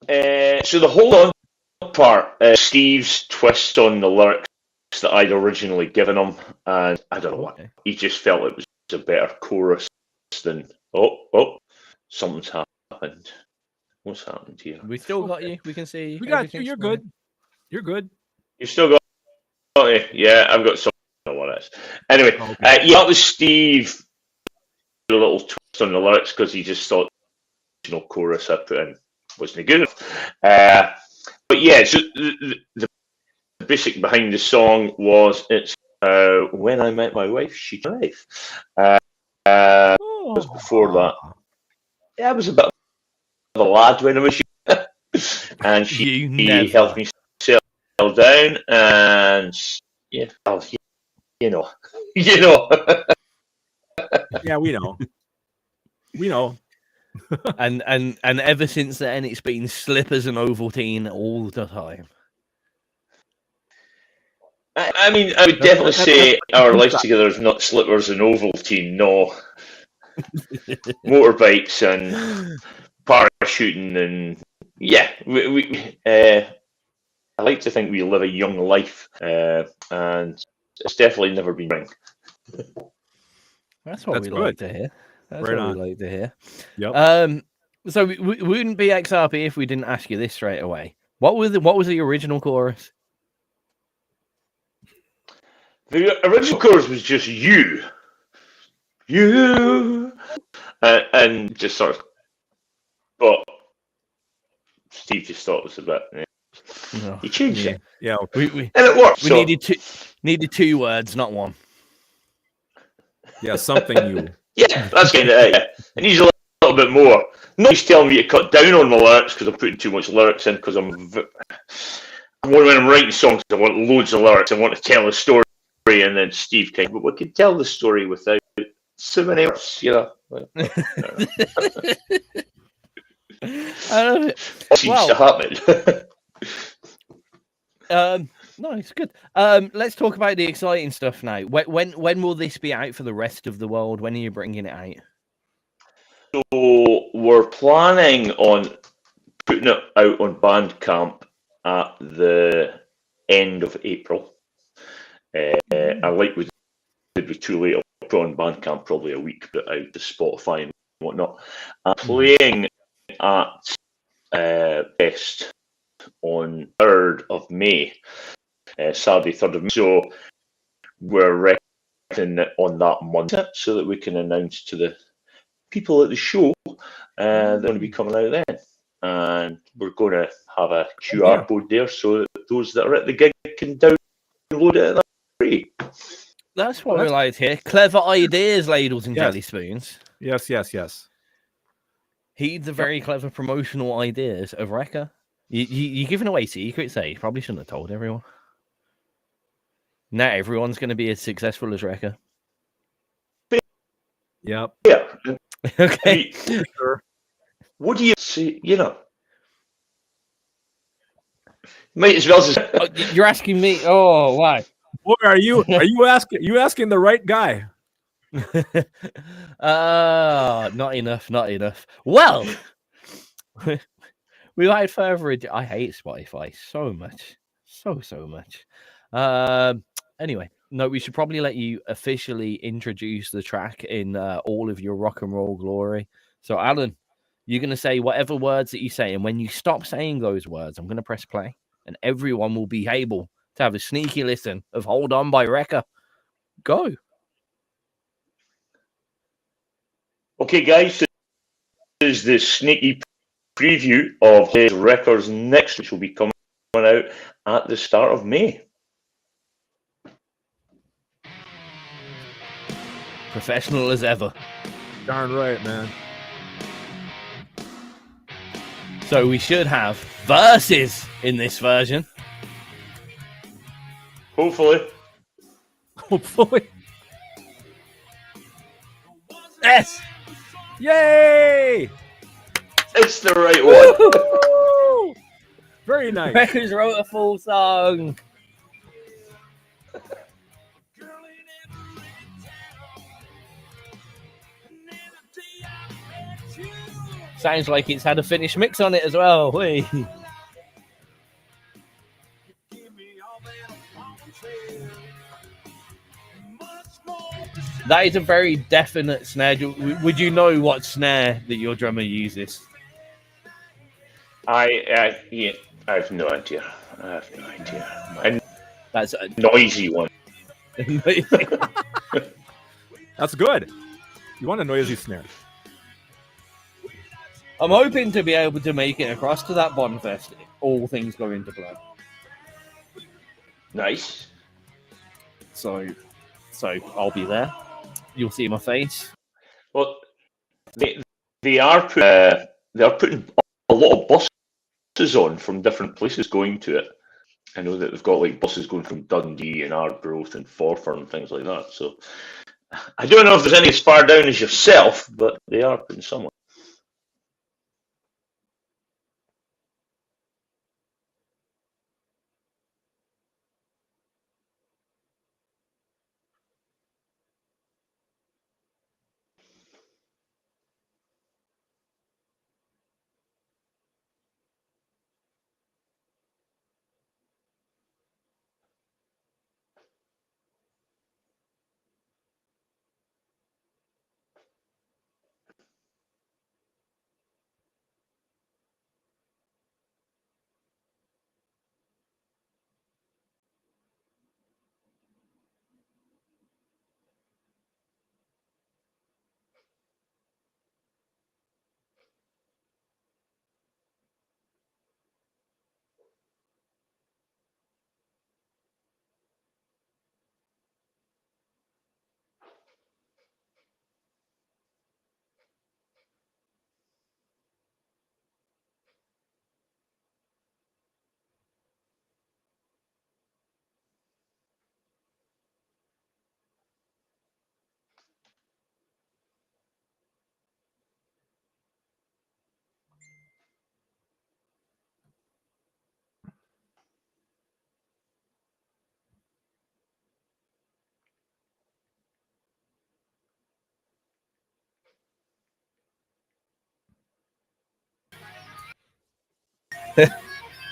So the hold on part, Steve's twist on the lyrics that I'd originally given him, and I don't know what he just felt it was a better chorus than something's happened. What's happened here? We still got you. We can see. We got you. You're good. You're good. You still got me? Yeah, I've got something. I don't know what it is. Anyway, that was Steve. A little twist on the lyrics because he just thought the original chorus I put in wasn't good enough. But yeah, so the basic behind the song was it's when I met my wife, she died. Was before that. Yeah, I was a bit of a lad when I was young, and she helped me settle down, and yeah, you know. Yeah, we know. and ever since then, it's been slippers and Ovaltine all the time. I mean, I would definitely say our life together is not slippers and Ovaltine, no. Motorbikes and parachuting and yeah, I like to think we live a young life, and it's definitely never been boring. That's what we like to hear. That's right what we like to hear. Yep. So we wouldn't be XRP if we didn't ask you this straight away. What was the original chorus? The original chorus was just you, and just sort of. But Steve just thought it was a bit. Yeah. He changed it. Yeah, and it worked. We needed two words, not one. Yeah, something you. Yeah, that's kind of it. Yeah. It needs a little bit more. Nobody's telling me to cut down on my lyrics because I'm putting too much lyrics in because when I'm writing songs, I want loads of lyrics. I want to tell a story, and then Steve came, but we can tell the story without so many words, you know. I love it. Seems to happen. No, it's good. Let's talk about the exciting stuff now. When will this be out for the rest of the world? When are you bringing it out? So we're planning on putting it out on Bandcamp at the end of April. And like we did with Too Late, I'll put on Bandcamp probably a week, but out to Spotify and whatnot. I'm playing at Best on 3rd of May, Saturday 3rd of May. So we're reckoning on that month so that we can announce to the people at the show they're going to be coming out then. And we're going to have a QR code there so that those that are at the gig can download it at free. That's what we like here. Clever ideas, ladles and jelly spoons. Yes. Heed the very clever promotional ideas of Wrecker. You're giving away secrets there. You probably shouldn't have told everyone. Not everyone's going to be as successful as Wrecker. Yep. Yeah. Okay. Sure. What do you see? You know, might as well. You're asking me. Oh, why? Boy, are you asking the right guy? Not enough. Well, without further ado, I hate Spotify so much, so much. Anyway, no, we should probably let you officially introduce the track in all of your rock and roll glory. So, Alan, you're going to say whatever words that you say, and when you stop saying those words, I'm going to press play, and everyone will be able to have a sneaky listen of Hold On by Wrecker. Go. Okay, guys, this is the sneaky preview of his records next, which will be coming out at the start of May. Professional as ever. Darn right, man. So we should have verses in this version. Hopefully. Yes! Yay! It's the right one. Very nice. Wreckers wrote a full song. Sounds like it's had a finished mix on it as well. Whee. That is a very definite snare. Would you know what snare that your drummer uses? I have no idea. And That's a noisy one. That's good. You want a noisy snare. I'm hoping to be able to make it across to that Bonfest, all things go into plan. Nice. So I'll be there. You'll see my face. Well, they are putting a lot of buses on from different places going to it. I know that they've got like buses going from Dundee and Arbroath and Forfar and things like that. So I don't know if there's any as far down as yourself, but they are putting some on.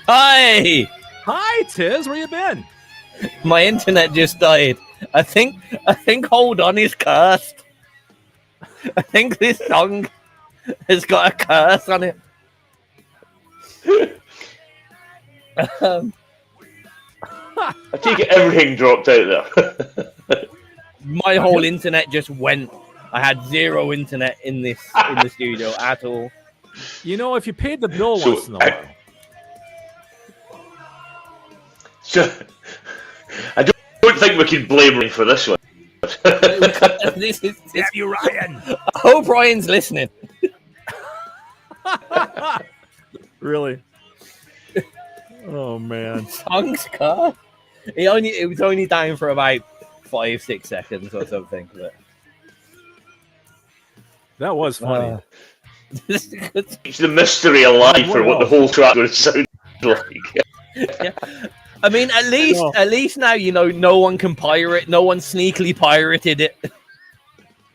Hi! Hi, Tiz. Where you been? My internet just died. I think Hold On is cursed. I think this song has got a curse on it. I take it everything dropped out there. My whole internet just went. I had zero internet in the studio at all. You know, if you paid the bill once in a while. So, I don't think we can blame him for this one. This is you, Ryan. I hope Ryan's listening. Really? Oh man. Song's car. It was only down for about 5-6 seconds or something. But that was funny. It's the mystery alive for what the whole track would sound like. Yeah. I mean, at least now you know no one can pirate. No one sneakily pirated it.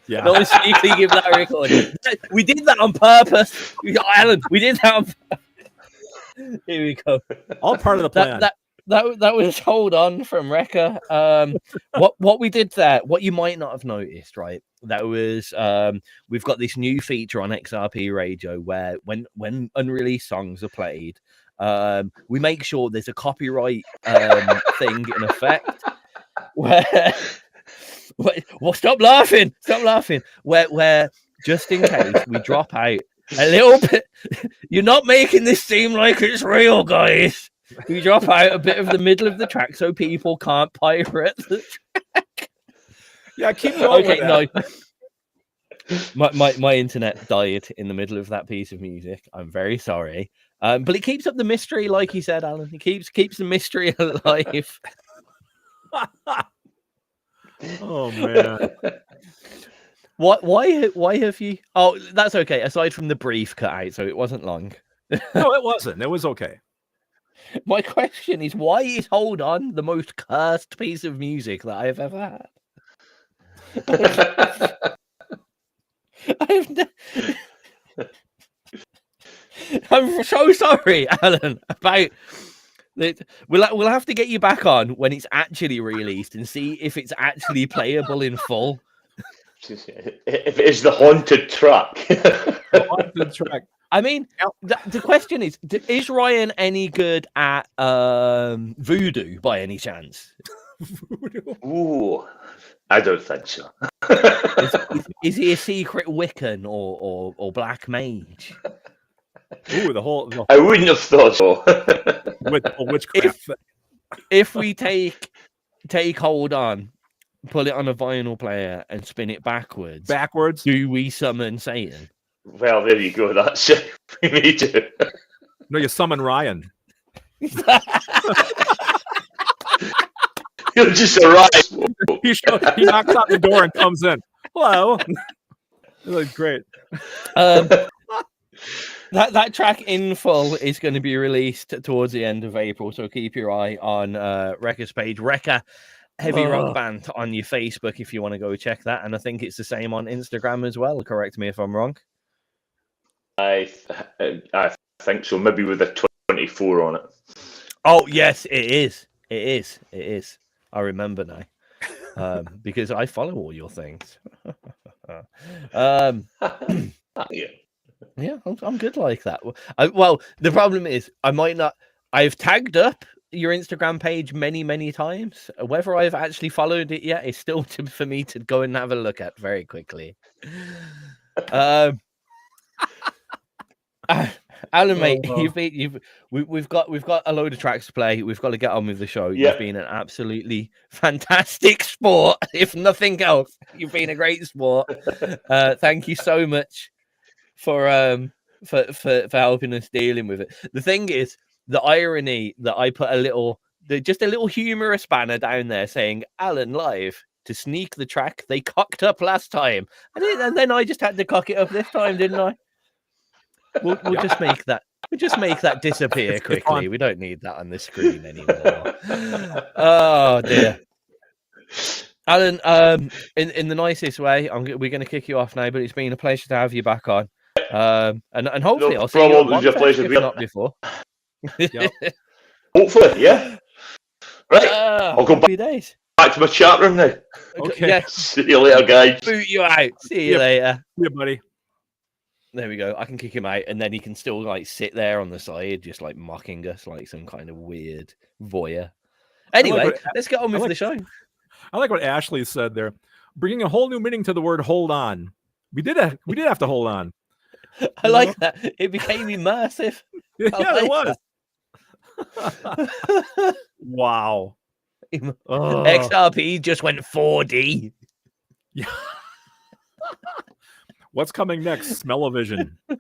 Yeah. No one sneakily gave that a record. We did that on purpose. Alan, we did that on purpose. Here we go. All part of the plan. That was Hold On from Wrecker. What we did there, what you might not have noticed, right? That was we've got this new feature on XRP Radio where when unreleased songs are played, we make sure there's a copyright thing in effect where well, stop laughing. Where just in case we drop out a little bit, you're not making this seem like it's real, guys. We drop out a bit of the middle of the track so people can't pirate the track. Yeah, keep going. Okay, no. My internet died in the middle of that piece of music. I'm very sorry. But it keeps up the mystery, like you said, Alan. It keeps the mystery alive. Oh man. Why have you? Oh, that's okay. Aside from the brief cut out, so it wasn't long. No, it wasn't. It was okay. My question is, why is Hold On the most cursed piece of music that I have ever had? I'm so sorry, Alan, about it. We'll have to get you back on when it's actually released and see if it's actually playable in full. If it is the haunted track. The haunted track. I mean, the question is Ryan any good at voodoo by any chance? Ooh, I don't think so. Is he a secret Wiccan or black mage? Ooh, the whole I wouldn't have thought so. With witchcraft. If we take Hold On, pull it on a vinyl player and spin it backwards, do we summon Satan? Well, there you go. That's it. Me too. No, you summon Ryan. He'll just arrive. He knocks on the door and comes in. Hello. That's great. That track in full is going to be released towards the end of April, so keep your eye on Wrecker's page, Wrecker Heavy Rock Band on your Facebook if you want to go check that, and I think it's the same on Instagram as well. Correct me if I'm wrong. I think so. Maybe with a 24 on it. Oh yes, it is. I remember now because I follow all your things. Yeah, I'm good like that. Well, the problem is I might not. I've tagged up your Instagram page many times. Whether I've actually followed it yet is still for me to go and have a look at very quickly. Alan, mate, we've got a load of tracks to play. We've got to get on with the show. You've been an absolutely fantastic sport. If nothing else, you've been a great sport. Thank you so much for helping us dealing with it. The thing is, the irony that I put just a little humorous banner down there saying Alan live to sneak the track they cocked up last time, and then I just had to cock it up this time, didn't I? We'll just make that. We'll just make that disappear quickly. We don't need that on the screen anymore. Oh dear, Alan. In the nicest way, we're going to kick you off now. But it's been a pleasure to have you back on. And hopefully I'll see you on one fest, if not before. Yep. Hopefully, yeah. Right. I'll go happy days. back to my chat room now. Okay. Yes. See you later, guys. Boot you out. See you Yep. later. Yeah, buddy. There we go. I can kick him out, and then he can still like sit there on the side, just like mocking us like some kind of weird voyeur. Anyway, let's get on with the show. I like what Ashley said there, bringing a whole new meaning to the word "hold on." We did have to hold on. I like that. It became immersive. Yeah, like it was. Wow. XRP just went 4D. Yeah. What's coming next? Smell-o-vision. Yeah.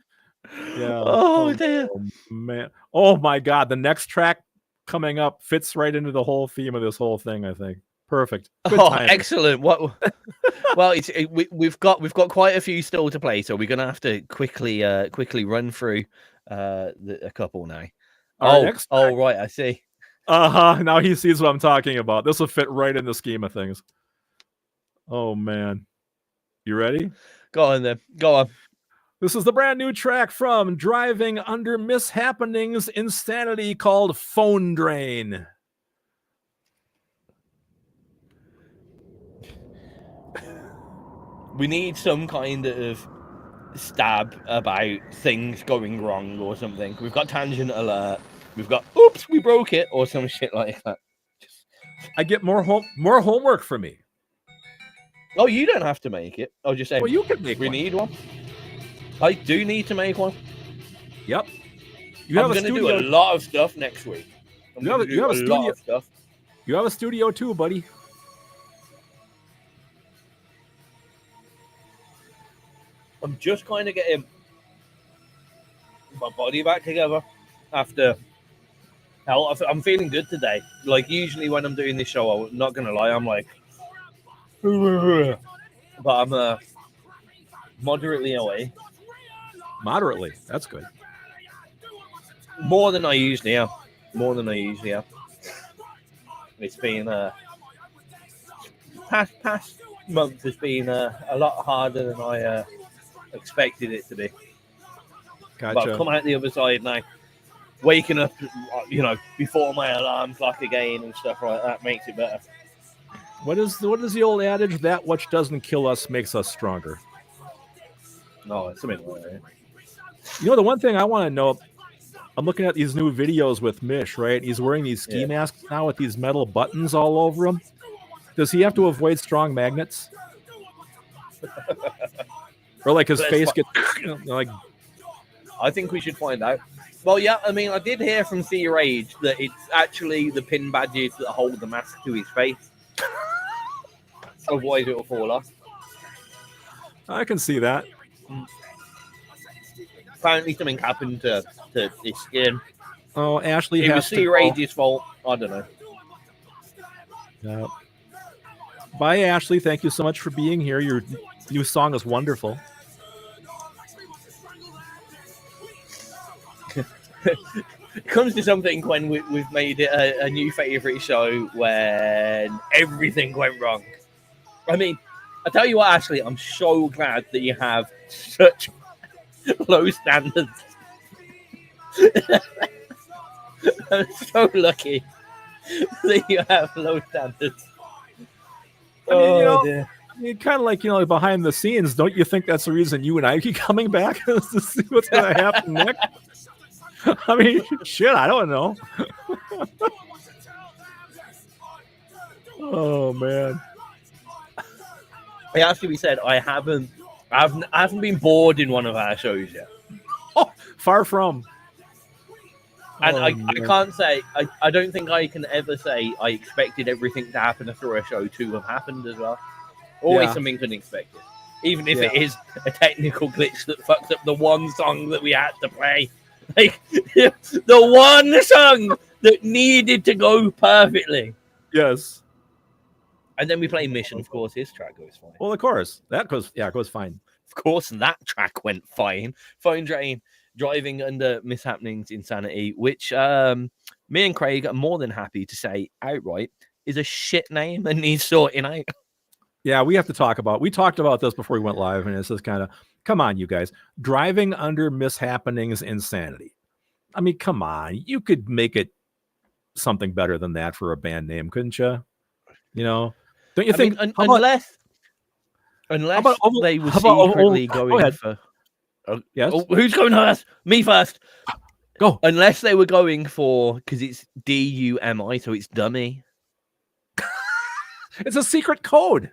Oh dear. Man. Oh my God. The next track coming up fits right into the whole theme of this whole thing, I think. Perfect. Good timing. Excellent. What? Well, we've got quite a few still to play, so we're gonna have to quickly run through a couple now. Right, I see. Now he sees what I'm talking about. This will fit right in the scheme of things. Oh man. You ready? Go on then. Go on. This is the brand new track from Driving Under Mishappenings Insanity called Phone Drain. We need some kind of stab about things going wrong or something. We've got tangent alert. We've got oops, we broke it or some shit like that. I get more homework for me. Oh, you don't have to make it. I'll just say, well, you can make we one. need one. I do need to make one. Yep. I'm going to do a lot of stuff next week. You have a studio. Lot of stuff. You have a studio too, buddy. I'm just kind of getting my body back together after. Hell, I'm feeling good today. Like usually when I'm doing this show, I'm not going to lie, I'm like, but I'm moderately away. Moderately, that's good. More than I usually am. It's been past month has been a lot harder than I expected it to be. Gotcha. But I've come out the other side now. Waking up, before my alarm clock again and stuff like that makes it better. What is the old adage? That which doesn't kill us makes us stronger. No, it's something like that. You know, the one thing I want to know, I'm looking at these new videos with Mish, right? He's wearing these ski masks now with these metal buttons all over him. Does he have to avoid strong magnets? Or like his face gets like... I think we should find out. Well, yeah, I mean, I did hear from C Rage that it's actually the pin badges that hold the mask to his face. Otherwise, it will fall off. I can see that. Apparently, something happened to his skin. Oh, Ashley it has was C Rage's fault. I don't know. Yeah. Bye, Ashley. Thank you so much for being here. Your new song is wonderful. It comes to something when we've made it a new favorite show when everything went wrong. I mean, I tell you what, Ashley, I'm so glad that you have such low standards. I'm so lucky that you have low standards. I mean, dear. Kind of like, behind the scenes, don't you think that's the reason you and I keep coming back to see what's going to happen next? I mean, shit, I don't know. Oh, man. It has to be said, I haven't been bored in one of our shows yet. Oh, far from. And I can't say, I don't think I can ever say I expected everything to happen through a show to have happened as well. Always something unexpected. Even if it is a technical glitch that fucks up the one song that we had to play. Like, the one song that needed to go perfectly. Yes. And then we play Mission, of course, his track goes fine. Well, of course. That goes, it goes fine. Of course, that track went fine. Phone Drain, Driving Under Mishappenings Insanity, which me and Craig are more than happy to say outright is a shit name and needs sorting out. Yeah, we have to talk about, we talked about this before we went live, and it's just kind of, come on, you guys. Driving Under Mishappenings Insanity. I mean, come on. You could make it something better than that for a band name, couldn't you? You know, don't you I think? mean, how about- unless about they were how about secretly go going ahead. for. Yes. Oh, who's going first? Me first. Go. Unless they were going for, because it's DUMI, so it's dummy. It's a secret code.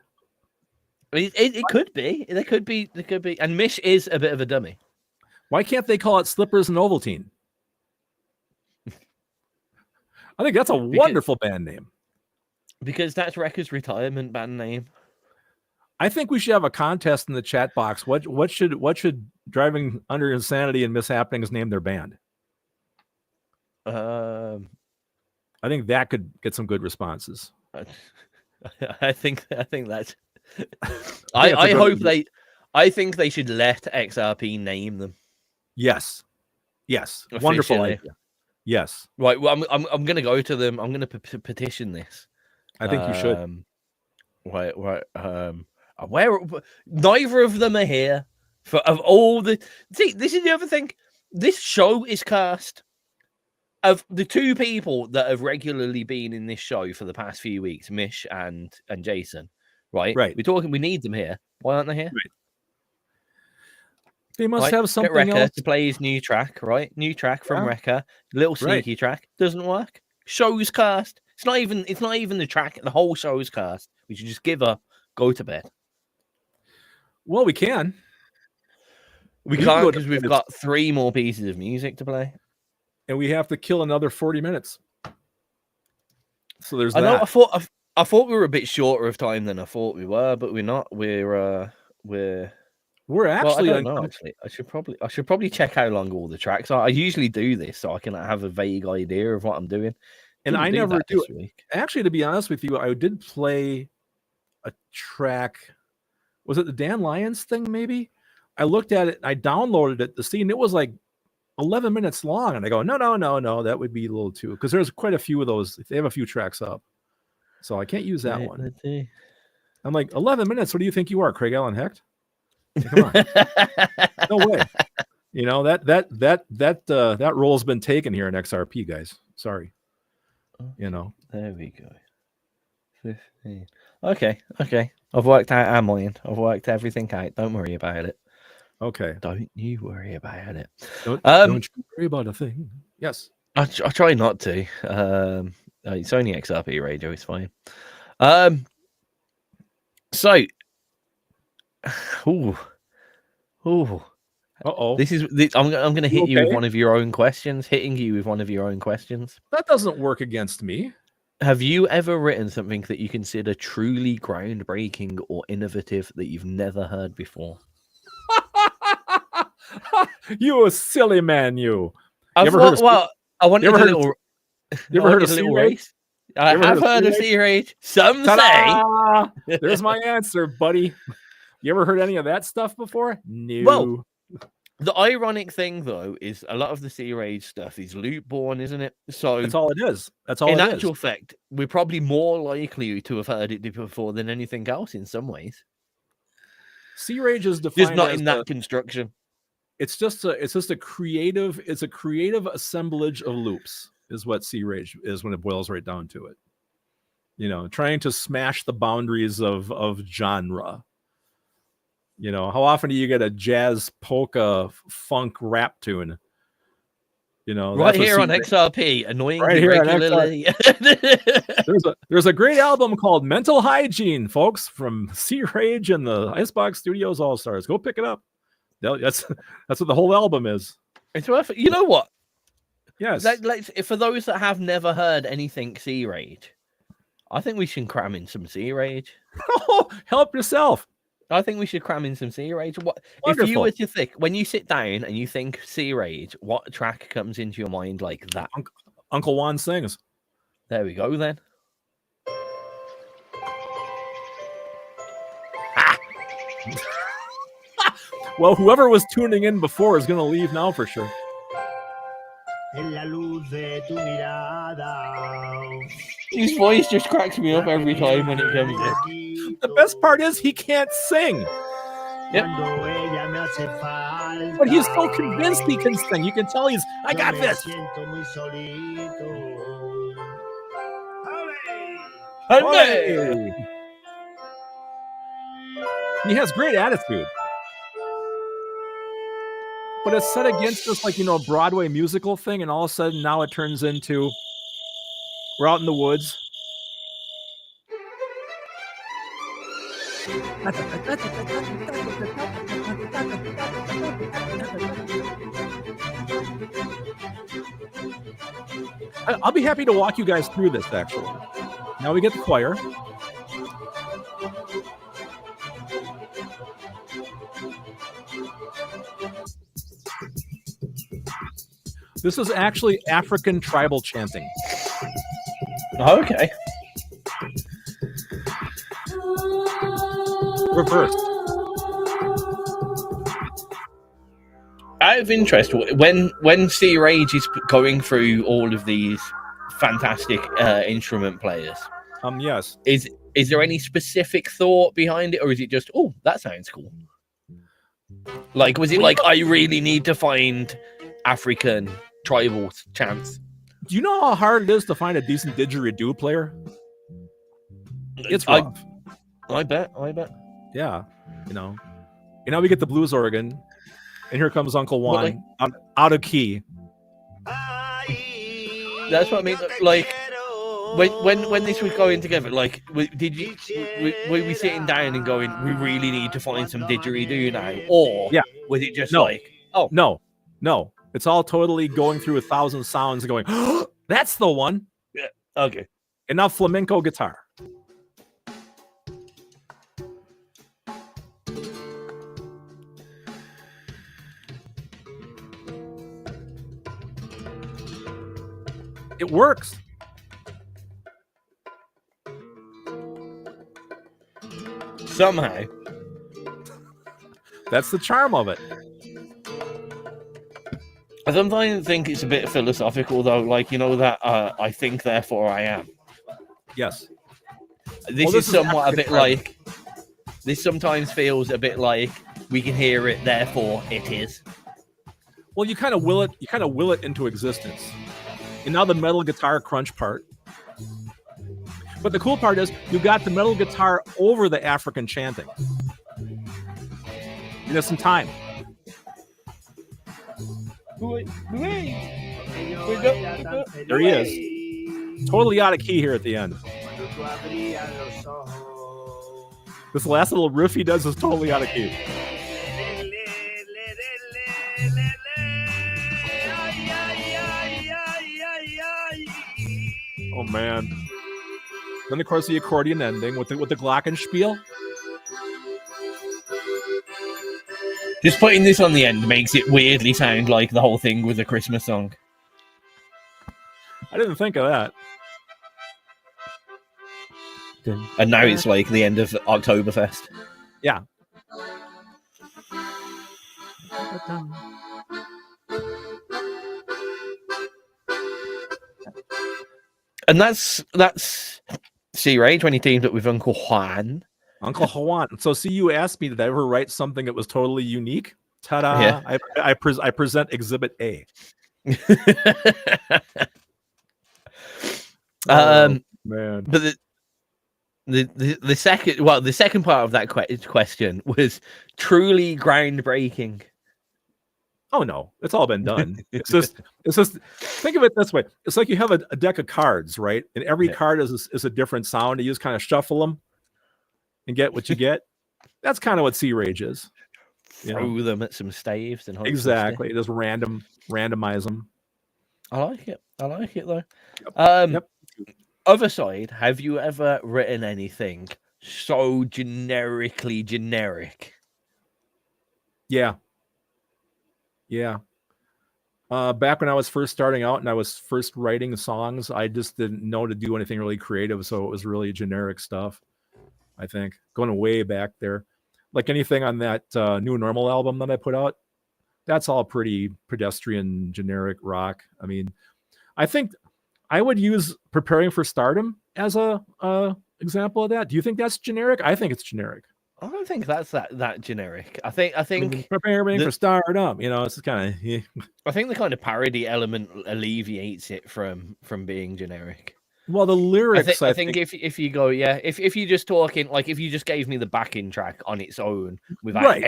It could be. They could be. And Mish is a bit of a dummy. Why can't they call it Slippers and Ovaltine? I think that's a wonderful band name. Because that's Wrecker's retirement band name. I think we should have a contest in the chat box. What should Driving Under Insanity and Mishappenings name their band? I think that could get some good responses. I think that's. I think they should let XRP name them. Yes. Wonderful Officially. idea. Yes. Right. Well, I'm going to go to them. I'm going to petition this. I think you should. Right. Where neither of them are here of all the. See, this is the other thing. This show is cast of the two people that have regularly been in this show for the past few weeks, Mish and Jason. Right. We're talking. We need them here. Why aren't they here? Right. They must have something Get Wrecker else to play his new track. Right. New track from Wrecker. Little sneaky track doesn't work. Show's cast. It's not even the track. The whole show's cast. We should just give up. Go to bed. Well, we can. We can't because we've got 3 more pieces of music to play. And we have to kill another 40 minutes. So there's I know. that. I thought we were a bit shorter of time than I thought we were, but we're not. We're actually. Well, I don't know, actually. I should probably check how long all the tracks are. I usually do this so I can have a vague idea of what I'm doing. And I never do. Actually, to be honest with you, I did play a track. Was it the Dan Lyons thing? Maybe I looked at it. I downloaded it to see, and it was like 11 minutes long. And I go, no, that would be a little too, because there's quite a few of those. They have a few tracks up, so I can't use that one. I'm like, 11 minutes. What do you think you are, Craig Allen Hecht? Come on, no way. You know that role's been taken here in XRP, guys. Sorry. You know. There we go. 15. Okay. I've worked out our mind. I've worked everything out. Don't worry about it. Okay. Don't you worry about it. Don't you worry about a thing. Yes. I try not to. It's only XRP radio. It's fine. So. Uh-oh. I'm going to hit you with one of your own questions. Hitting you with one of your own questions. That doesn't work against me. Have you ever written something that you consider truly groundbreaking or innovative that you've never heard before? You a silly man, you. I wanted a little. You ever heard of Sea Rage? I have heard of Sea Rage. Some say. There's my answer, buddy. You ever heard any of that stuff before? No. Well, the ironic thing, though, is a lot of the Sea Rage stuff is loot-born, isn't it? So that's all it is. That's all it is. In actual fact, we're probably more likely to have heard it before than anything else in some ways. Sea Rage is defined just not in that construction. It's just a creative assemblage of loops is what Sea Rage is when it boils right down to it. You know, trying to smash the boundaries of genre. You know, how often do you get a jazz, polka, funk, rap tune? You know, right here on XRP, annoying right here regularly. On XRP. there's a great album called Mental Hygiene, folks, from Sea Rage and the Icebox Studios All Stars. Go pick it up. That's what the whole album is. It's worth it. You know what? Yes. For those that have never heard anything Sea Rage, I think we should cram in some Sea Rage. Help yourself. I think we should cram in some Sea Rage. What Wonderful. If you were to think, when you sit down and you think Sea Rage, what track comes into your mind like that? Uncle Juan Sings. There we go then. Well, whoever was tuning in before is going to leave now for sure. His voice just cracks me up every time when it comes in. The best part is he can't sing. Yep. Cuando ella me hace falta. But he's so convinced he can sing. You can tell he's, I got Yo me this. siento muy solito. Hey! He has great attitude. But it's set against this, like, Broadway musical thing, and all of a sudden now it turns into we're out in the woods. I'll be happy to walk you guys through this, actually. Now we get the choir. This is actually African tribal chanting. Oh, okay. Reversed. Out of interest, when Sea Rage is going through all of these fantastic instrument players, Yes. Is there any specific thought behind it, or is it just, oh, that sounds cool? Like, was it like, I really need to find African tribal chants? Do you know how hard it is to find a decent didgeridoo player? It's rough. I bet. Yeah. We get the blues organ, and here comes Uncle Juan out of key. That's what I mean. Like, when this was going together, like, were we sitting down and going, we really need to find some didgeridoo now, or was it just No, it's all totally going through 1,000 sounds and going, oh, that's the one. Yeah. Okay. And now flamenco guitar. It works. Somehow. That's the charm of it. I sometimes think it's a bit philosophical, though. Like, that I think, therefore I am. Yes. This is somewhat a bit like. This sometimes feels a bit like we can hear it, therefore it is. Well, you kind of will it. You kind of will it into existence. And now the metal guitar crunch part. But the cool part is you got the metal guitar over the African chanting. And it's in time. There he is. Totally out of key here at the end. This last little riff he does is totally out of key. Oh man. Then of course the accordion ending with the glockenspiel. Just putting this on the end makes it weirdly sound like the whole thing was a Christmas song. I didn't think of that. And now it's like the end of Oktoberfest. Yeah. And that's Sea Rage when he teamed up with Uncle Juan. Uncle Juan. So see, you asked me, did I ever write something that was totally unique? Ta-da! Yeah. I present Exhibit A. Man. But the second part of that question was truly groundbreaking. Oh no, it's all been done. It's just think of it this way. It's like you have a deck of cards, right? And every card is a different sound. You just kind of shuffle them and get what you get. That's kind of what Sea Rage is. Throw them at some staves and exactly. Just randomize them. I like it though. Yep. Other side, have you ever written anything so generically generic? Yeah. Back when I was first starting out and I was first writing songs, I just didn't know to do anything really creative, so it was really generic stuff. I think going way back there, like anything on that New Normal album that I put out, that's all pretty pedestrian, generic rock. I mean, I think I would use Preparing for Stardom as a example of that. Do you think that's generic? I think it's generic. I don't think that's that generic. I think Preparing for stardom. It's kind of. Yeah. I think the kind of parody element alleviates it from being generic. Well, the lyrics. I think if you go, if you just talking like if you just gave me the backing track on its own without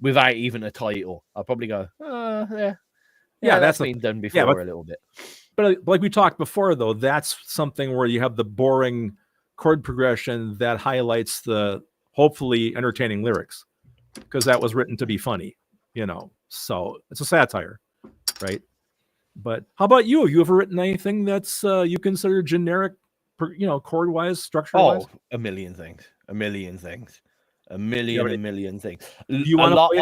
without even a title, I'll probably go, that's been done before a little bit. But like we talked before, though, that's something where you have the boring chord progression that highlights the hopefully entertaining lyrics, because that was written to be funny, So it's a satire, right? But how about you? Have you ever written anything that's you consider generic, chord-wise, structure-wise? Oh, a million things. A million things. Do you want to play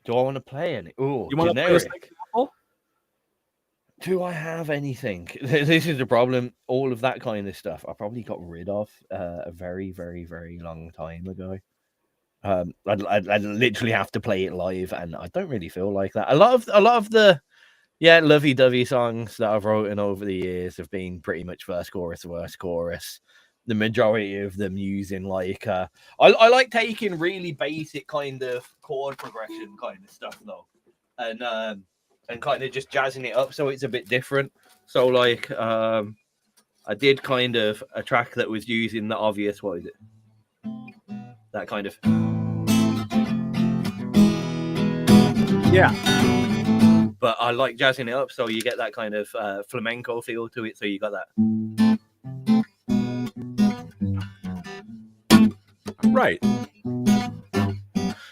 do I want to play any? Oh, you want to play a example? Do I have anything? This is the problem. All of that kind of stuff I probably got rid of a very, very, very long time ago. I'd literally have to play it live, and I don't really feel like that. A lot of the lovey-dovey songs that I've written over the years have been pretty much verse, chorus. The majority of them using like I like taking really basic kind of chord progression kind of stuff though, and kind of just jazzing it up so it's a bit different. So like I did kind of a track that was using the obvious, what is it? That kind of but I like jazzing it up so you get that kind of flamenco feel to it. So you got that. Right.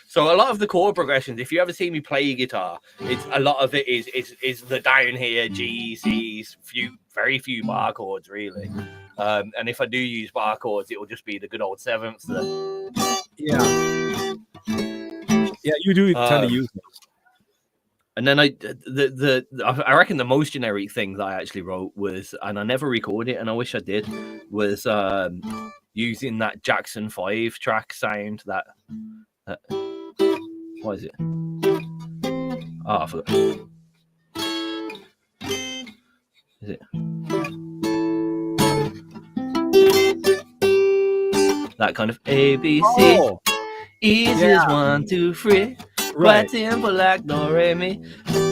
So a lot of the chord progressions, if you ever see me play guitar, it's a lot of it is the down here, G, C's, very few bar chords really. And if I do use bar chords, it will just be the good old sevenths. Yeah, you do tend to use those. And then I reckon the most generic thing that I actually wrote was, and I never recorded it, and I wish I did, was using that Jackson 5 track sound. That what is it? Oh, I forgot. Is it that kind of ABC? Oh, Easiest 1, 2, 3. Right, simple like do re mi.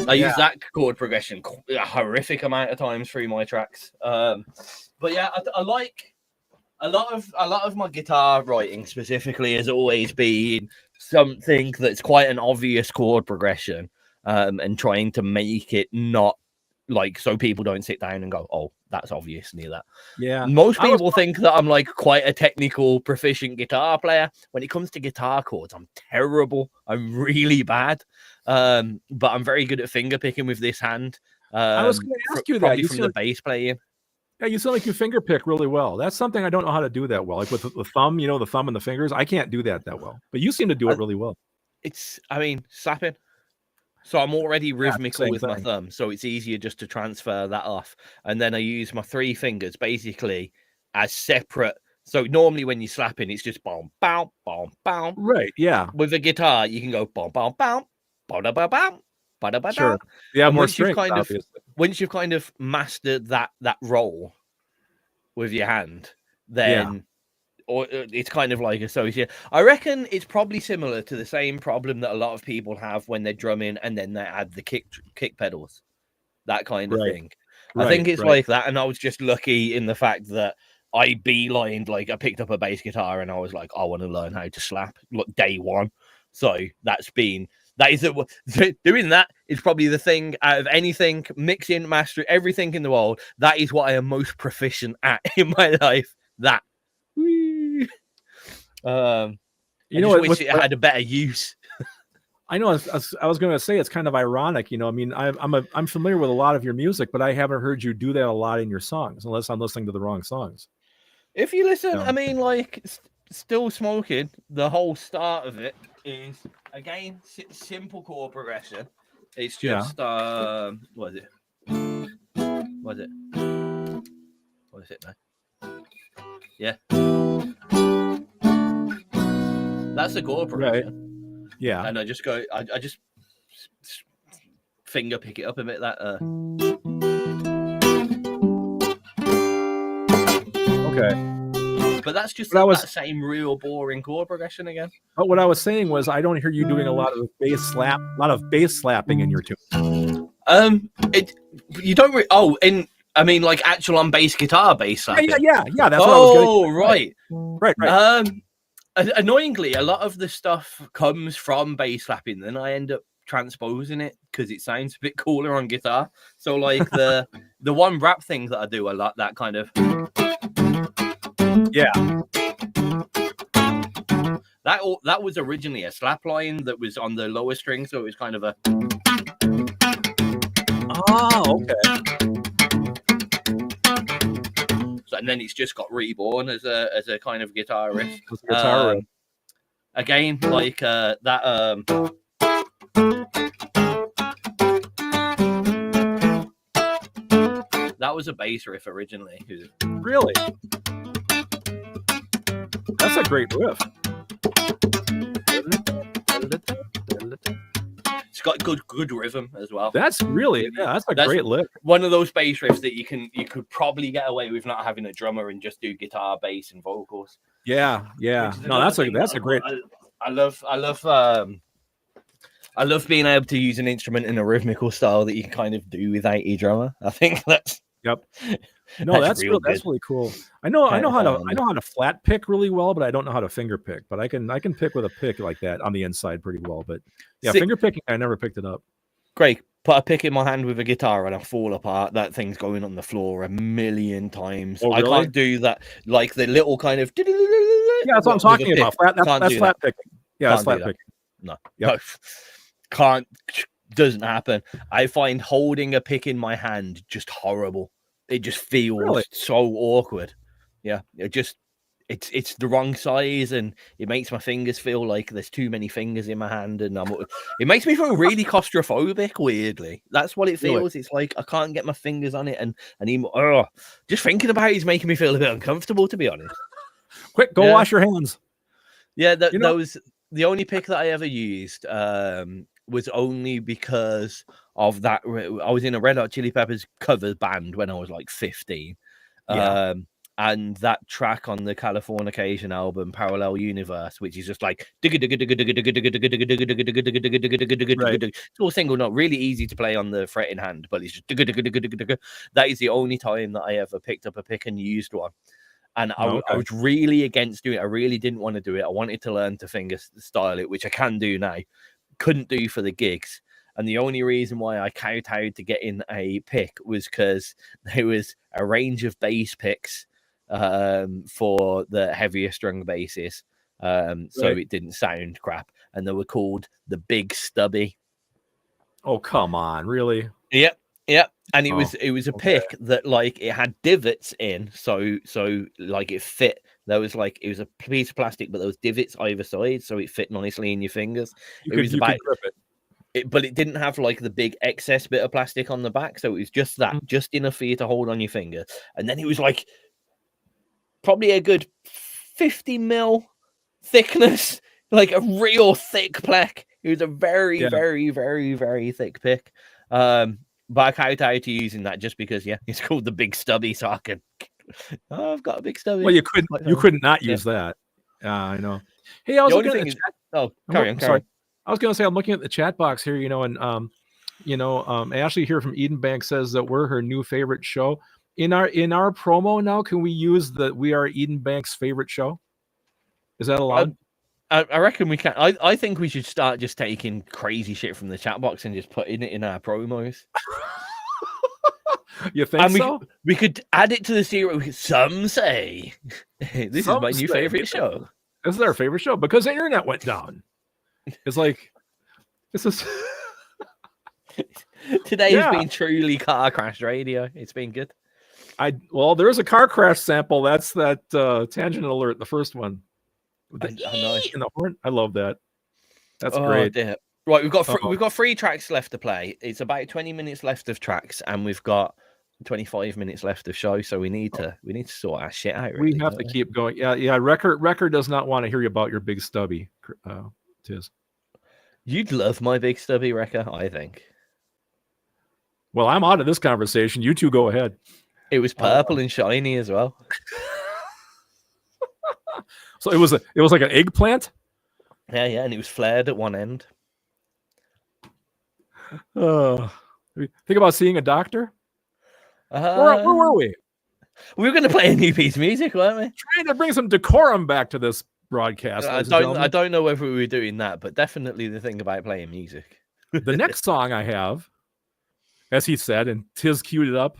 I use that chord progression a horrific amount of times through my tracks. But yeah, I like a lot of my guitar writing specifically has always been something that's quite an obvious chord progression, and trying to make it not like so people don't sit down and go, oh, that's obvious near that. Yeah. Most people think that I'm like quite a technical, proficient guitar player. When it comes to guitar chords, I'm terrible. I'm really bad. But I'm very good at finger picking with this hand. I was going to ask you that. You from the bass playing. Yeah, you sound like you finger pick really well. That's something I don't know how to do that well. Like with the thumb, the thumb and the fingers. I can't do that well. But you seem to do it really well. Slapping. So I'm already rhythmical with my thumb, so it's easier just to transfer that off. And then I use my 3 fingers basically as separate. So normally when you're slapping, it's just boom, boom, boom, boom. Right, yeah. With a guitar, you can go boom, boom, boom, ba ba bam, ba ba. Sure. Yeah, more strength, once you've kind of mastered that roll with your hand, then or it's kind of like associate. I reckon it's probably similar to the same problem that a lot of people have when they're drumming and then they add the kick pedals, that kind of thing. I think it's like that, and I was just lucky in the fact that I beelined, like I picked up a bass guitar and I was like, I want to learn how to slap. Look, day one. So doing that is probably the thing out of anything, mixing, mastering, everything in the world. That is what I am most proficient at in my life. That. I wish it had a better use. I know. I was going to say it's kind of ironic, I mean, I'm familiar with a lot of your music, but I haven't heard you do that a lot in your songs, unless I'm listening to the wrong songs. If you listen, I mean, like Still Smoking, the whole start of it is again simple chord progression. It's just what is it? What is it now? Yeah. That's the chord progression. Right. Yeah. And I just go, I just finger pick it up a bit. Okay. But that's just But that same real boring chord progression again. But what I was saying was, I don't hear you doing a lot of bass slapping in your tune. You don't. I mean, like actual on bass guitar bass slapping. Yeah. That's what I was getting. Oh, right. Annoyingly, a lot of the stuff comes from bass slapping. Then I end up transposing it because it sounds a bit cooler on guitar. So like the one rap thing that I do a lot, that kind of that was originally a slap line that was on the lower string, so it was kind of a okay. So, and then it's just got reborn as a kind of guitar riff. Again, like that that was a bass riff originally. Really? That's a great riff. It's got good rhythm as well. That's a great lick. One of those bass riffs that you could probably get away with not having a drummer and just do guitar, bass, and vocals. Yeah. No, that's a great. I love being able to use an instrument in a rhythmical style that you can kind of do without your drummer. I think that's. Yep. No, that's really cool. I know how to flat pick really well, but I don't know how to finger pick. But I can pick with a pick like that on the inside pretty well. But yeah, finger picking, I never picked it up. Craig, put a pick in my hand with a guitar and I fall apart. That thing's going on the floor a million times. Oh, really? I can't do that. Like the little kind of. Yeah, that's what I'm talking about. That's flat picking. Yeah, that's flat picking. No. Yep. No. Can't. Doesn't happen. I find holding a pick in my hand just horrible. It just feels so awkward. Yeah, it's the wrong size, and it makes my fingers feel like there's too many fingers in my hand, and it makes me feel really claustrophobic. Weirdly, that's what it feels. Really? It's like I can't get my fingers on it, and just thinking about it is making me feel a bit uncomfortable, to be honest. Quick, go wash your hands. Yeah, that was the only pick that I ever used. Was only because of that. I was in a Red Hot Chili Peppers cover band when I was like 15. And that track on the Californication album, Parallel Universe, which is just like it's all single note, really easy to play on the fretting hand, but it's just that is the only time that I ever picked up a pick and used one. And I was really against doing it. I really didn't want to do it. I wanted to learn to finger style it, which I can do now. Couldn't do for the gigs, and the only reason why I kowtowed to get in a pick was because there was a range of bass picks for the heavier strung basses, so it didn't sound crap, and they were called the Big Stubby. Oh, come on, really? Yep. And it was a pick that like it had divots in, so like it fit. There was like it was a piece of plastic, but there was divots either side, so it fit nicely in your fingers. You could grip it, but it didn't have like the big excess bit of plastic on the back, so it was just that, just enough for you to hold on your finger. And then it was like probably a good 50 mil thickness, like a real thick pleck. It was a very, very, very, very thick pick. But I kowtowed to using that just because, it's called the Big Stubby, so I can. Oh, I've got a big stubby. Well, you couldn't not use that. I know. Hey, I was looking at the chat. Carry on. I was going to say, I'm looking at the chat box here, and Ashley here from Edenbank says that we're her new favorite show. In our promo now, can we use the "We Are Edenbank's favorite show"? Is that allowed? I reckon we can. I think we should start just taking crazy shit from the chat box and just putting it in our promos. You think so? We could add it to the series. Some say this is my new favorite show. This is our favorite show because the internet went down. It's like this is today has been truly car crash radio. It's been good. There is a car crash sample. That's that tangent alert, the first one. I know. In the horn. I love that. That's great. Dear. Right, we've got 3 tracks left to play. It's about 20 minutes left of tracks, and we've got 25 minutes left of show. So we need to sort our shit out. Really, we have to keep going. Yeah. Record does not want to hear about your big stubby. Tizz. You'd love my big stubby, Wrecker, I think. Well, I'm out of this conversation. You two go ahead. It was purple and shiny as well. So it was like an eggplant. Yeah, and it was flared at one end. Think about seeing a doctor. Where were we? We were going to play a new piece of music, weren't we? Trying to bring some decorum back to this broadcast. I don't know whether we were doing that, but definitely the thing about playing music. The next song I have, as he said, and Tizz queued it up.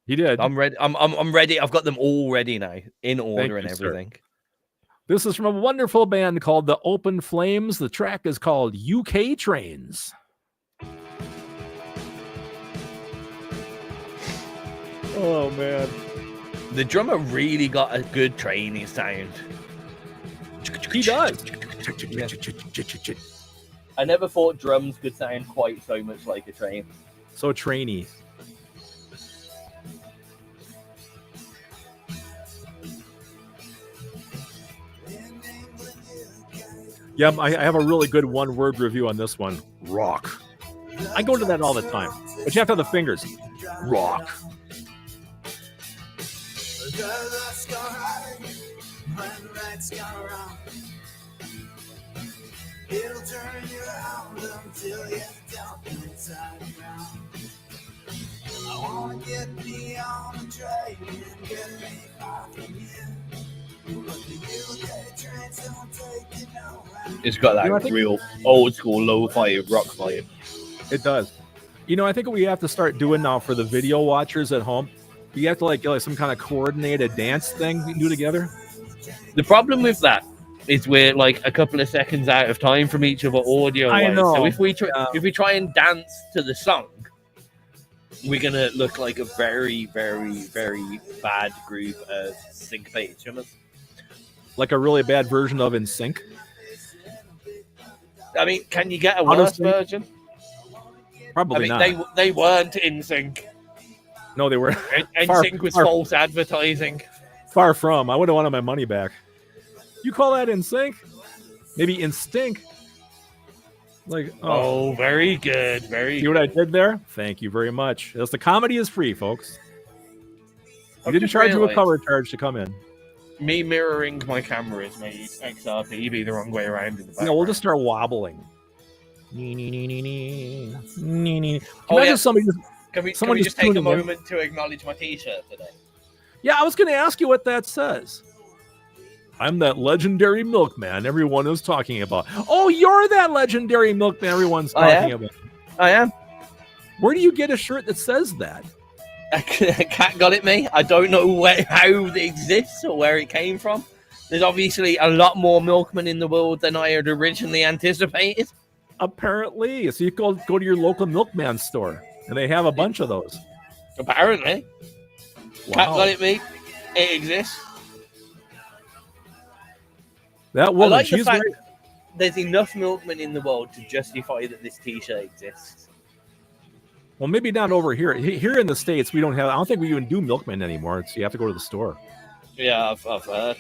He did. I'm ready. I'm ready. I've got them all ready now, in order and everything. Sir. This is from a wonderful band called the Open Flames. The track is called UK Trains. Oh, man. The drummer really got a good trainy sound. He does. Yeah. I never thought drums could sound quite so much like a train. So trainy. Yeah, I have a really good one-word review on this one. Rock. I go to that all the time. But you have to have the fingers. Rock. It'll turn you around until you're down inside ground. I wanna get me on the train and get me far from you. But the UK trains don't take you nowhere. It's got that real old school lo-fi rock vibe. It does. You know, I think what we have to start doing now for the video watchers at home, you have to like some kind of coordinated dance thing we can do together. The problem with that is we're like a couple of seconds out of time from each other audio. I know. So if we try and dance to the song, we're gonna look like a very, very, very bad group of syncopated drummers. Like a really bad version of In Sync. I mean, can you get a worse version? Probably not. They weren't In Sync. No, they were. In Sync was false advertising. Far from. I would have wanted my money back. You call that In Sync? Maybe In Stink. Like, oh, very good. Very See good. what I did there? Thank you very much. The comedy is free, folks. You didn't charge you a cover charge to come in. Me mirroring my camera has made XRP be the wrong way around in the background. No, we'll just start wobbling. Can somebody just take a moment to acknowledge my t-shirt today? Yeah, I was going to ask you what that says. I'm that legendary milkman everyone is talking about. Oh, you're that legendary milkman everyone's talking about. I am. Where do you get a shirt that says that? A cat got it, me. I don't know how it exists or where it came from. There's obviously a lot more milkmen in the world than I had originally anticipated. Apparently. So you go to your local milkman store, and they have a bunch of those. Apparently. Wow. Cat got it, me. It exists. That woman, like she's the fact there's enough milkmen in the world to justify that this t-shirt exists. Well, maybe not over here. Here in the States, we don't have. I don't think we even do milkmen anymore. So you have to go to the store. Yeah, I've heard.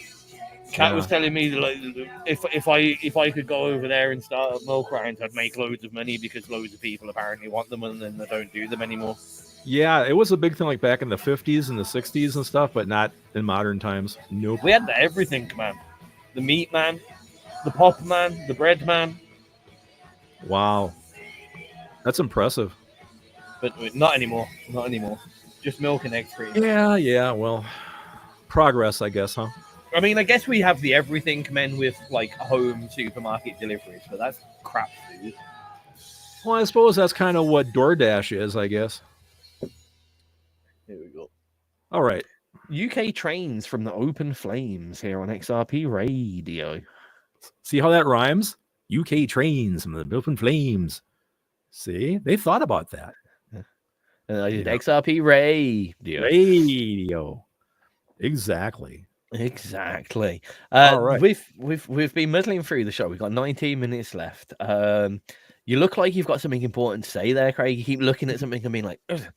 Kat was telling me like if I could go over there and start up milk rounds, I'd make loads of money because loads of people apparently want them and then they don't do them anymore. Yeah, it was a big thing like back in the 50s and the 60s and stuff, but not in modern times. Nope. We had everything, man. The meat man, the pop man, the bread man. Wow, that's impressive. But not anymore. Not anymore. Just milk and eggs free. Yeah. Well, progress, I guess, huh? I mean, I guess we have the everything men with like home supermarket deliveries, but that's crap food. Well, I suppose that's kind of what DoorDash is, I guess. Here we go. All right. UK Trains from the Open Flames here on XRP Radio. See how that rhymes? UK Trains from the Open Flames. See? They thought about that. XRP Radio. Exactly. All right. We've been muddling through the show. We've got 19 minutes left. You look like you've got something important to say there, Craig. You keep looking at something and being like, ugh.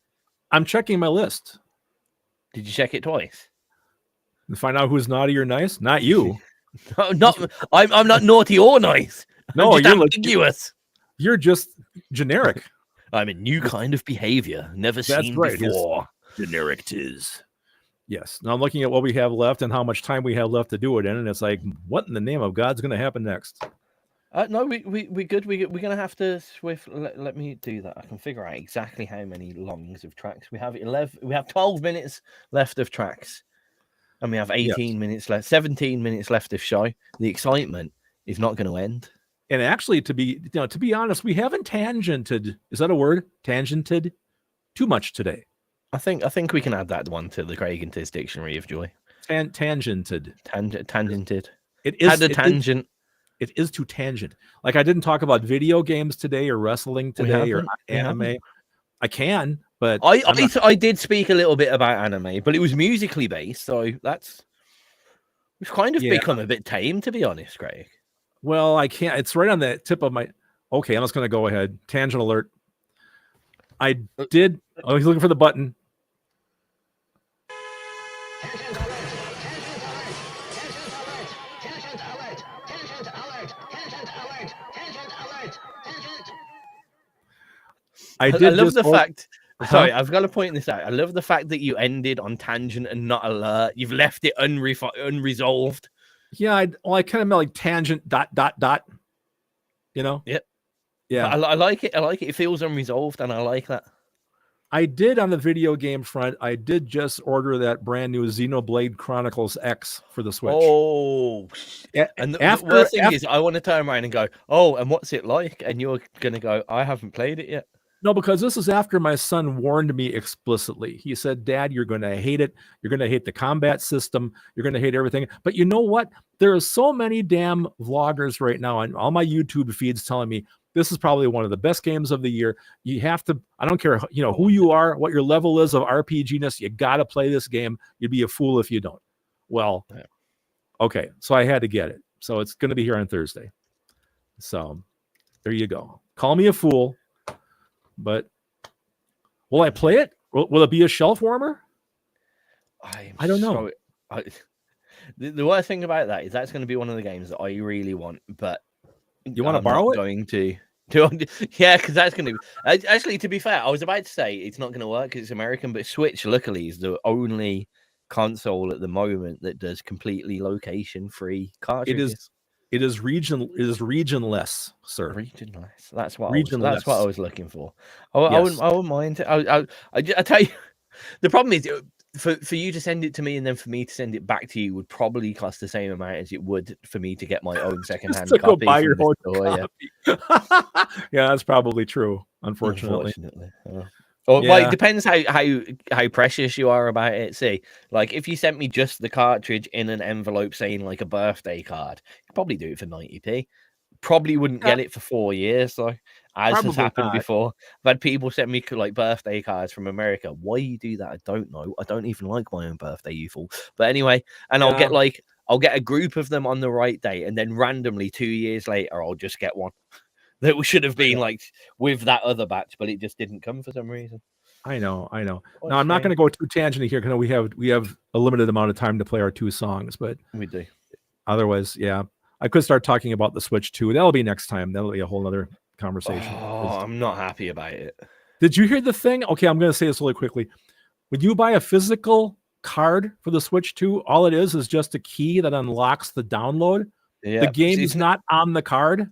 I'm checking my list. Did you check it twice? To find out who's naughty or nice? Not you. No, I'm not naughty or nice. No, you're ambiguous. You're just generic. I'm a new kind of behavior, never seen before. Generic Tizz. Yes. Now I'm looking at what we have left and how much time we have left to do it in, and it's like, what in the name of God's going to happen next? No, we good. We're gonna have to swift. Let me do that. I can figure out exactly how many longs of tracks we have. 11. We have 12 minutes left of tracks, and we have 18 minutes left. 17 minutes left of show. The excitement is not going to end. And actually, to be honest, we haven't tangented. Is that a word? Tangented too much today. I think we can add that one to the Craig Tizz Dictionary of Joy. Tangented. Tangented. It is Had a tangent. It is to tangent. Like I didn't talk about video games today or wrestling today or anime. I can, but I did speak a little bit about anime, but it was musically based, so we've kind of become a bit tame, to be honest, Craig. Well, I can't. It's right on the tip of my. Okay, I'm just going to go ahead. Tangent alert. I did. Oh, he's looking for the button. I love the fact. Sorry, I've got to point this out. I love the fact that you ended on tangent and not alert. You've left it unresolved. Yeah, I kind of meant like tangent ... You know. Yep. Yeah, I like it. I like it. It feels unresolved, and I like that. I did on the video game front. I did just order that brand new Xenoblade Chronicles X for the Switch. Oh, and the worst thing is, I want to turn around and go, "Oh, and what's it like?" And you're gonna go, "I haven't played it yet." No, because this is after my son warned me explicitly. He said, "Dad, you're going to hate it. You're going to hate the combat system. You're going to hate everything." But you know what? There are so many damn vloggers right now on all my YouTube feeds telling me this is probably one of the best games of the year. You have to, I don't care, who you are, what your level is of RPG-ness. You got to play this game. You'd be a fool if you don't. Well, okay. So I had to get it. So it's going to be here on Thursday. So there you go. Call me a fool. But will I play it? Will it be a shelf warmer? I don't know. The worst thing about that is that's going to be one of the games that I really want, but you want to borrow it? Going to yeah, because that's going to actually. To be fair, I was about to say it's not going to work because it's American, but Switch luckily is the only console at the moment that does completely location-free cartridges. It is regionless, sir. Regionless. That's what I was looking for. I wouldn't mind. I tell you, the problem is for you to send it to me and then for me to send it back to you would probably cost the same amount as it would for me to get my own secondhand copy. Go buy your own copy. Yeah, that's probably true. Unfortunately. Well, it depends how precious you are about it. See, like if you sent me just the cartridge in an envelope saying like a birthday card, you'd probably do it for 90p. Probably wouldn't get it for 4 years, though, as has happened before. I've had people send me like birthday cards from America. Why you do that, I don't know. I don't even like my own birthday, you fool. But anyway, and I'll get a group of them on the right day, and then randomly 2 years later, I'll just get one. That should have been like with that other batch, but it just didn't come for some reason. I know. Now I'm not going to go too tangenty here because we have a limited amount of time to play our 2 songs, but we do. Otherwise, yeah, I could start talking about the Switch too. That'll be next time. That'll be a whole other conversation. Oh, I'm not happy about it. Did you hear the thing? Okay, I'm going to say this really quickly. When you buy a physical card for the Switch 2, all it is just a key that unlocks the download. Yeah, the game is not on the card.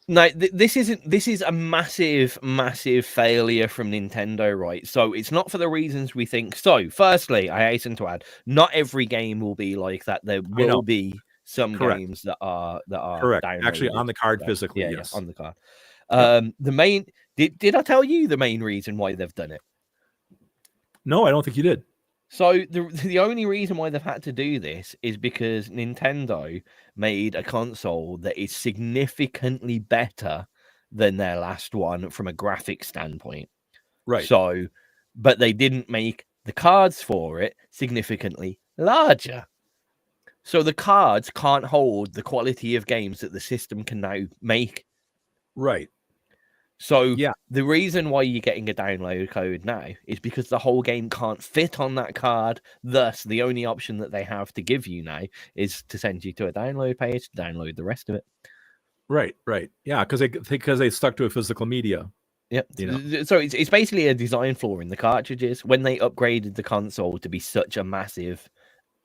No, this is a massive failure from Nintendo, right? So it's not for the reasons we think. So firstly, I hasten to add, not every game will be like that. There will be some games that are correct. Actually on the card physically. Yeah, yes, on the card. The main did I tell you the main reason why they've done it? No, I don't think you did. So the only reason why they've had to do this is because Nintendo made a console that is significantly better than their last one from a graphics standpoint. Right. So, but they didn't make the cards for it significantly larger. So the cards can't hold the quality of games that the system can now make. Right. So the reason why you're getting a download code now is because the whole game can't fit on that card. Thus, the only option that they have to give you now is to send you to a download page to download the rest of it. Right. Yeah, because they stuck to a physical media. Yep. You know? So it's basically a design flaw in the cartridges. When they upgraded the console to be such a massive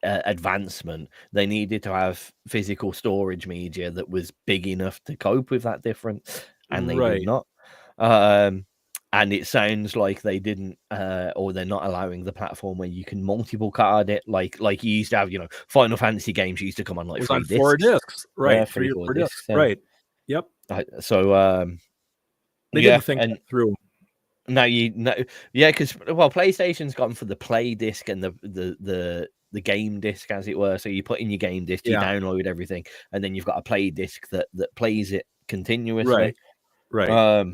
advancement, they needed to have physical storage media that was big enough to cope with that difference, and they did not. And it sounds like they didn't, or they're not allowing the platform where you can multiple card it, like you used to have. Final Fantasy games used to come on like 4 discs, right? Yeah, 3 or 4 discs, discs, right? Yep. So they didn't think that through. Now because PlayStation's gone for the play disc and the game disc, as it were. So you put in your game disc, you download everything, and then you've got a play disc that plays it continuously. Right.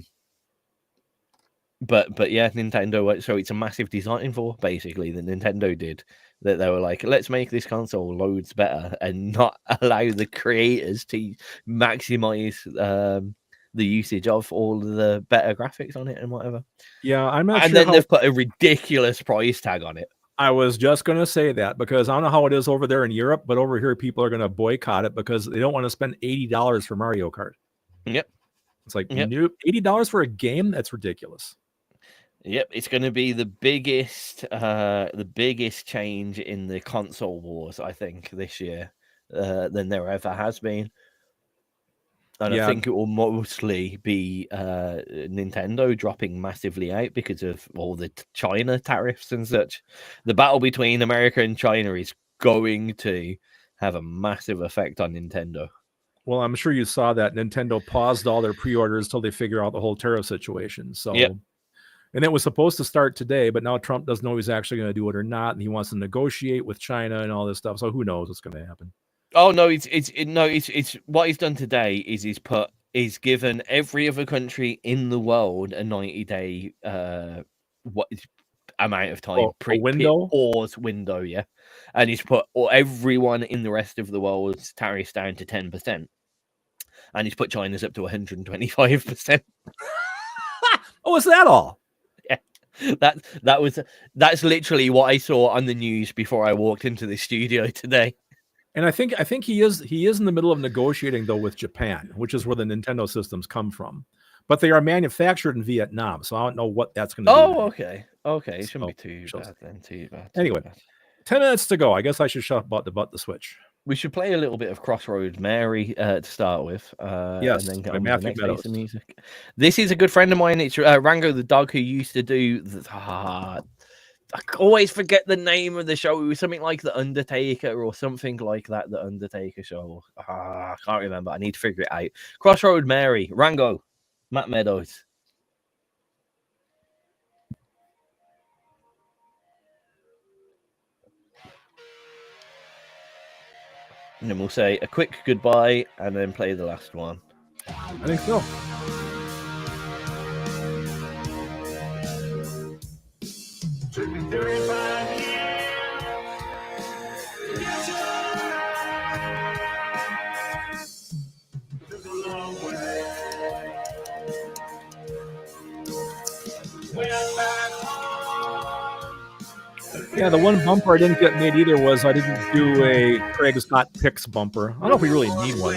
But yeah, Nintendo. So it's a massive design flaw, basically, that Nintendo did. That they were like, let's make this console loads better and not allow the creators to maximize the usage of all of the better graphics on it and whatever. Yeah, I'm not sure. And then they've put a ridiculous price tag on it. I was just going to say that, because I don't know how it is over there in Europe, but over here people are going to boycott it because they don't want to spend $80 for Mario Kart. Yep. It's like, nope, $80 for a game? That's ridiculous. Yep, it's going to be the biggest change in the console wars, I think, this year than there ever has been. And I think it will mostly be Nintendo dropping massively out because of all the China tariffs and such. The battle between America and China is going to have a massive effect on Nintendo. Well, I'm sure you saw that Nintendo paused all their pre-orders till they figure out the whole tariff situation. So, and it was supposed to start today, but now Trump doesn't know he's actually going to do it or not, and he wants to negotiate with China and all this stuff. So who knows what's going to happen? Oh no, it's what he's done today is he's given every other country in the world a 90-day amount of time window, yeah, and he's put everyone in the rest of the world's tariffs down to 10%, and he's put China's up to 125%. Oh, is that all? Yeah, that's literally what I saw on the news before I walked into the studio today. And I think he is in the middle of negotiating though with Japan, which is where the Nintendo systems come from. But they are manufactured in Vietnam, so I don't know what that's going to do. Oh, okay. It shouldn't be too bad then. Too bad. Anyway, 10 minutes to go. I guess I should shut about the Switch. We should play a little bit of Crossroads Mary to start with. Yes, and then get by on Matthew the next Meadows. piece of music. This is a good friend of mine. It's Rango the dog, who used to do I always forget the name of the show. It was something like The Undertaker or something like that. The Undertaker show. I can't remember. I need to figure it out. Crossroad Mary, Rango, Matt Meadows. And then we'll say a quick goodbye and then play the last one. I think so. Took me 35 years. Took a long way. Went back home. Yeah, the one bumper I didn't get made either was I didn't do a Craig's Hot Picks bumper. I don't know if we really need one.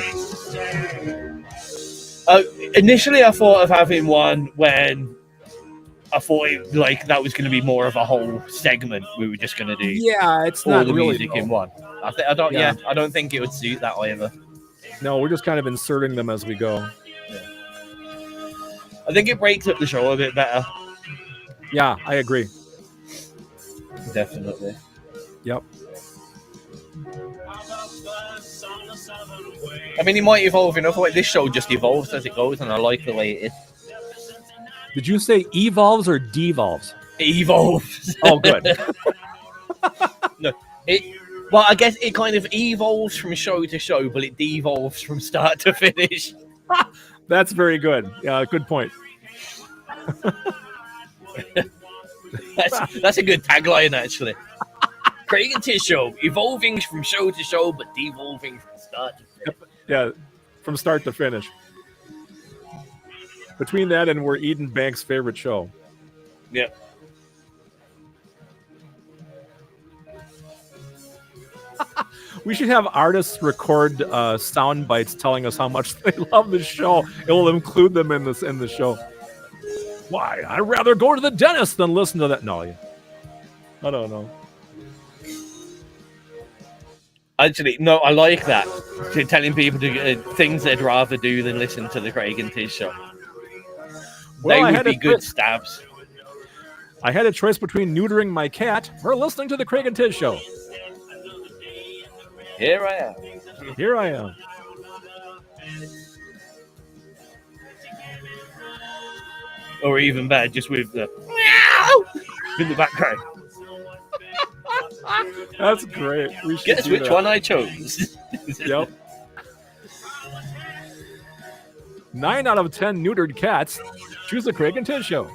Initially, I thought of having one when I thought that was going to be more of a whole segment. We were just going to do it's all not the really music in one. I don't think it would suit that either. No, we're just kind of inserting them as we go. I think it breaks up the show a bit better. Yeah, I agree. Definitely. Yep. I mean, it might evolve enough. This show just evolves as it goes, and I like the way it is. Did you say evolves or devolves? Evolves. Oh, good. No, well, I guess it kind of evolves from show to show, but it devolves from start to finish. That's very good. Yeah, good point. That's a good tagline, actually. Craig Tizz Show, evolving from show to show, but devolving from start to finish. Yeah, from start to finish. Between that and we're Edenbank's favorite show. Yeah. We should have artists record sound bites telling us how much they love the show. It will include them in the show. Why? I'd rather go to the dentist than listen to that. No, I don't know. Actually, no, I like that. Telling people to things they'd rather do than listen to the Craig and Tizz Show. Well, They would be good stabs. I had a choice between neutering my cat or listening to the Craig and Tizz Show. Here I am. Here I am. Or even better, just with the meow in the background. That's great. We should Guess which one I chose. Yep. 9 out of 10 neutered cats choose the Craig and Tizz Show.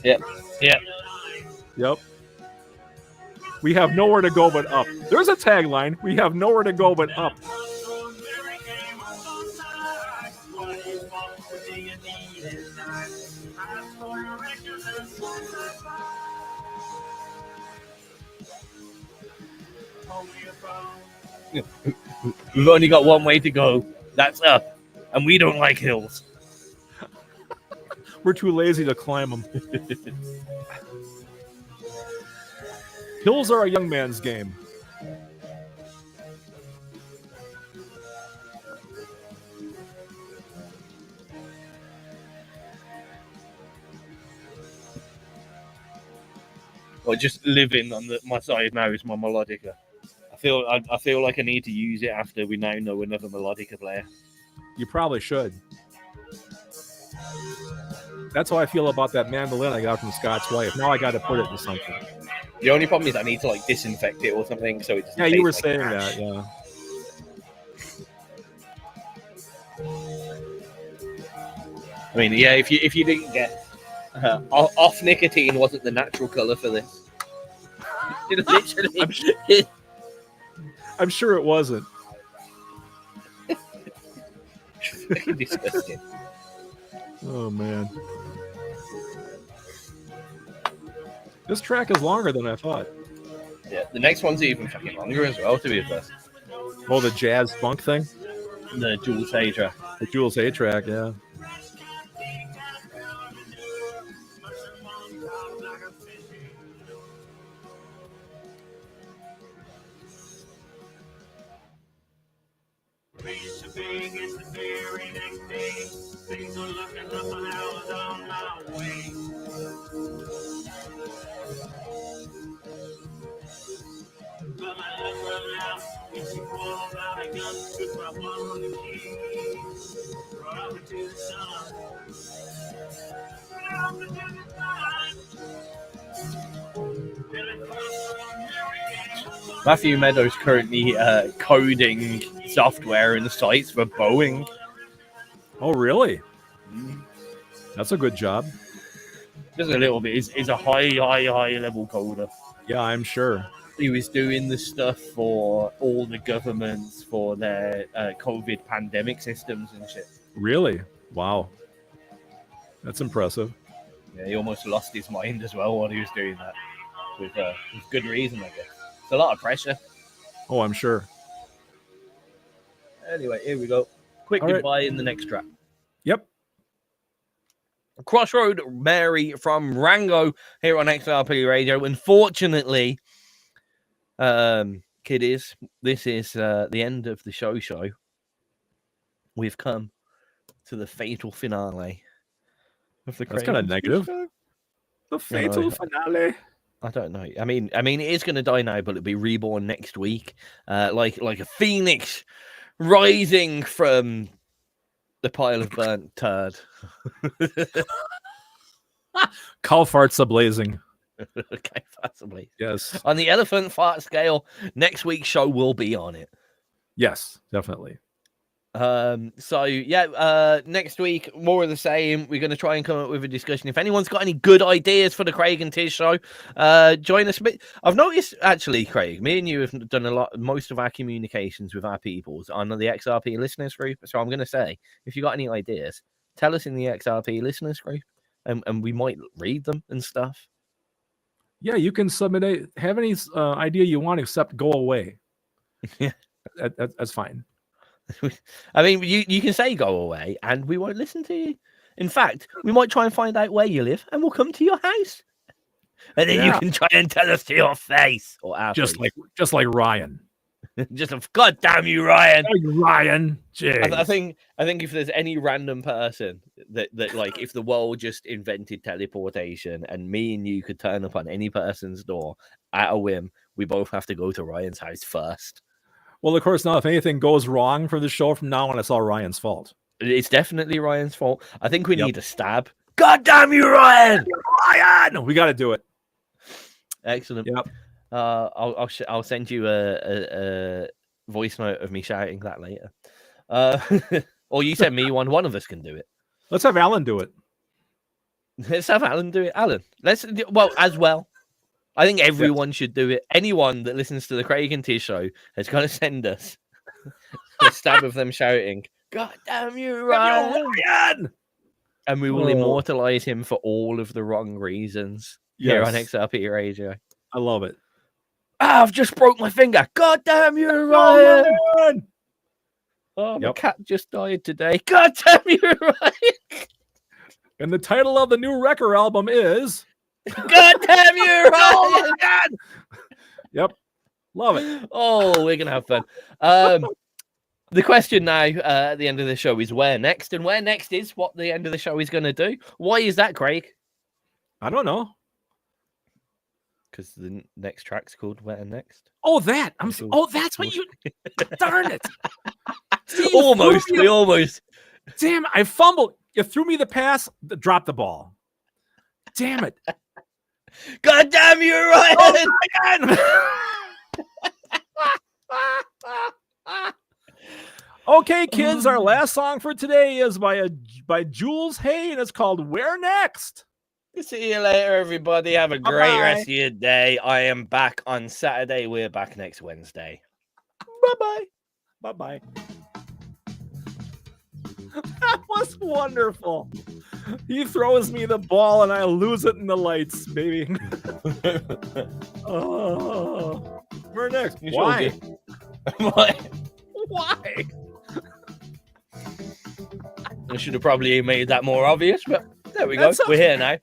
Yep. Yep. Yep. We have nowhere to go but up. There's a tagline. We have nowhere to go but up. We've only got one way to go. That's up. And we don't like hills. We're too lazy to climb them. Hills are a young man's game. Or just living on my side now is my melodica. I feel like I need to use it after we now know another melodica player. You probably should. That's how I feel about that mandolin I got from Scott's wife. Now I got to put it in something. The only problem is I need to like disinfect it or something, so it doesn't. Yeah, you were taste saying like ash. that. Yeah. I mean, yeah. If you didn't get off nicotine wasn't the natural color for this. It literally. I'm sure it wasn't. Fucking disgusting. Oh man. This track is longer than I thought. Yeah, the next one's even fucking longer as well, to be honest. Oh, the jazz funk thing? The Jules A track. The Jules A track, yeah. Matthew Meadows currently coding software and sites for Boeing. Oh, really? That's a good job. Just a little bit. He's a high level coder. Yeah, I'm sure. He was doing the stuff for all the governments for their COVID pandemic systems and shit. Really? Wow. That's impressive. Yeah, he almost lost his mind as well while he was doing that. With good reason, I guess. It's a lot of pressure. Oh, I'm sure. Anyway, here we go. Quick All right. goodbye in the next track. Yep. Crossroad Mary from Rango here on XRP Radio. Unfortunately, kiddies, this is the end of the show. We've come to the fatal finale of the That's kind of negative. Show. The fatal finale. I don't know. I mean, it is going to die now, but it'll be reborn next week, like a phoenix rising from the pile of burnt turd. Cow farts ablazing. Okay, possibly. Yes. On the elephant fart scale, next week's show will be on it. Yes, definitely. So yeah, next week more of the same. We're going to try and come up with a discussion. If anyone's got any good ideas for the Craig and Tizz Show, join us. I've noticed actually, Craig, me and you have done most of our communications with our peoples on the XRP listeners group. So I'm going to say, if you got any ideas, tell us in the XRP listeners group, and we might read them and stuff. Yeah, you can submit have any idea you want, except go away. Yeah, that's fine. I mean, you can say go away, and we won't listen to you. In fact, we might try and find out where you live, and we'll come to your house, and then you can try and tell us to your face or our just face. like Ryan. Just God damn you, Ryan! Ryan, I think if there's any random person that like if the world just invented teleportation and me and you could turn up on any person's door at a whim, we both have to go to Ryan's house first. Well, of course, now if anything goes wrong for the show from now on, it's all Ryan's fault. It's definitely Ryan's fault. I think we need a stab. God damn you, Ryan! Ryan! We got to do it. Excellent. Yep. I'll send you a voice note of me shouting that later. Or you send me one. One of us can do it. Let's have Alan do it. Let's have Alan do it. Alan, as well. I think everyone should do it. Anyone that listens to the Craig and Tizz Show has got to send us a stab of them shouting, "God damn you, Ryan!" And we will immortalize him for all of the wrong reasons here on XRP Radio. I love it. I've just broke my finger. God damn you, Ryan! Oh, my cat just died today. God damn you, Ryan! And the title of the new Wrecker album is God damn you, Ryan! Yep. Love it. Oh, we're going to have fun. The question now at the end of the show is where next? And where next is what the end of the show is going to do. Why is that, Craig? I don't know. Because the next track's called Where Next. Oh, that. That's what you... Darn it. See, almost. We almost. Damn, I fumbled. You threw me the pass, dropped the ball. Damn it. God damn you, Ryan! Oh, okay, kids, our last song for today is by Jules Hay, and it's called Where Next? See you later, everybody. Have a great rest of your day. I am back on Saturday. We're back next Wednesday. Bye-bye. Bye-bye. That was wonderful. He throws me the ball, and I lose it in the lights, baby. Oh, where next? Why? Why? Why? I should have probably made that more obvious, but there we go. We're here now.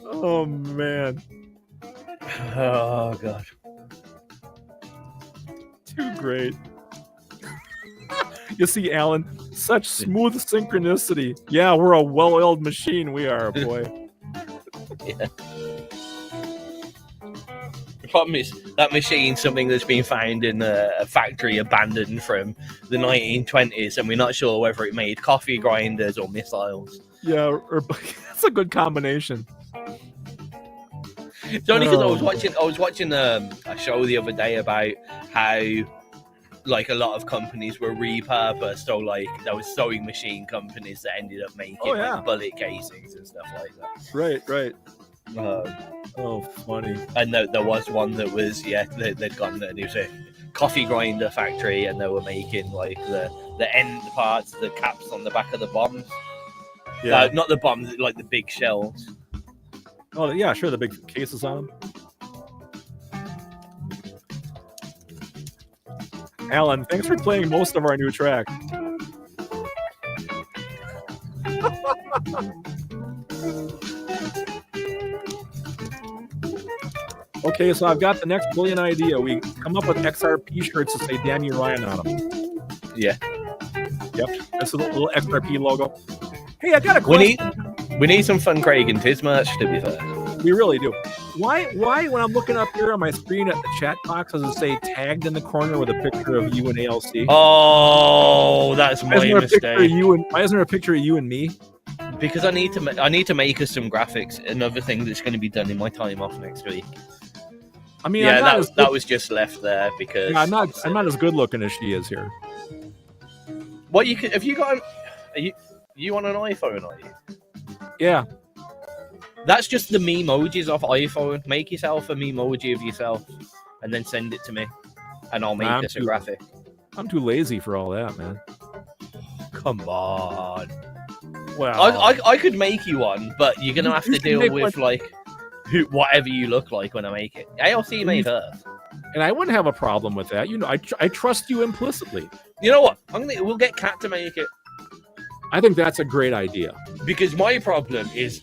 Oh, man. Oh, God. Too great. You see, Alan, such smooth synchronicity. Yeah, we're a well-oiled machine. We are, boy. Yeah. The problem is that machine's something that's been found in a factory abandoned from the 1920s, and we're not sure whether it made coffee grinders or missiles. Yeah, that's a good combination. It's only because I was watching a show the other day about how like a lot of companies were repurposed. So like there was sewing machine companies that ended up making like bullet casings and stuff like that. Right. Oh, funny. And there was one that was they'd gone there. It was a coffee grinder factory, and they were making like the end parts, the caps on the back of the bombs. Yeah, not the bombs, like the big shells. Oh yeah, sure, the big cases on them. Alan, thanks for playing most of our new tracks. Okay, so I've got the next brilliant idea. We come up with XRP shirts to say "Damn you, Ryan" on them. Yeah. Yep. That's a little XRP logo. Hey, I got a question. We need some fun Craig and Tizz merch, to be fair. We really do. Why when I'm looking up here on my screen at the chat box, does it say tagged in the corner with a picture of you and ALC? Oh, that's my mistake. Why isn't there a picture of you and me? Because I need to make us some graphics. Another thing that's going to be done in my time off next week. I mean, that was just left there because I'm not as good looking as she is here. What you could, have you got? You on an iPhone, are you? Yeah. That's just the memojis off iPhone. Make yourself a memoji of yourself and then send it to me, and I'll make us a graphic. I'm too lazy for all that, man. Come on. Well, I could make you one, but you're gonna have to deal with like whatever you look like when I make it. ALC made hers. And I wouldn't have a problem with that. You know, I trust you implicitly. You know what? We'll get Kat to make it. I think that's a great idea. Because my problem is,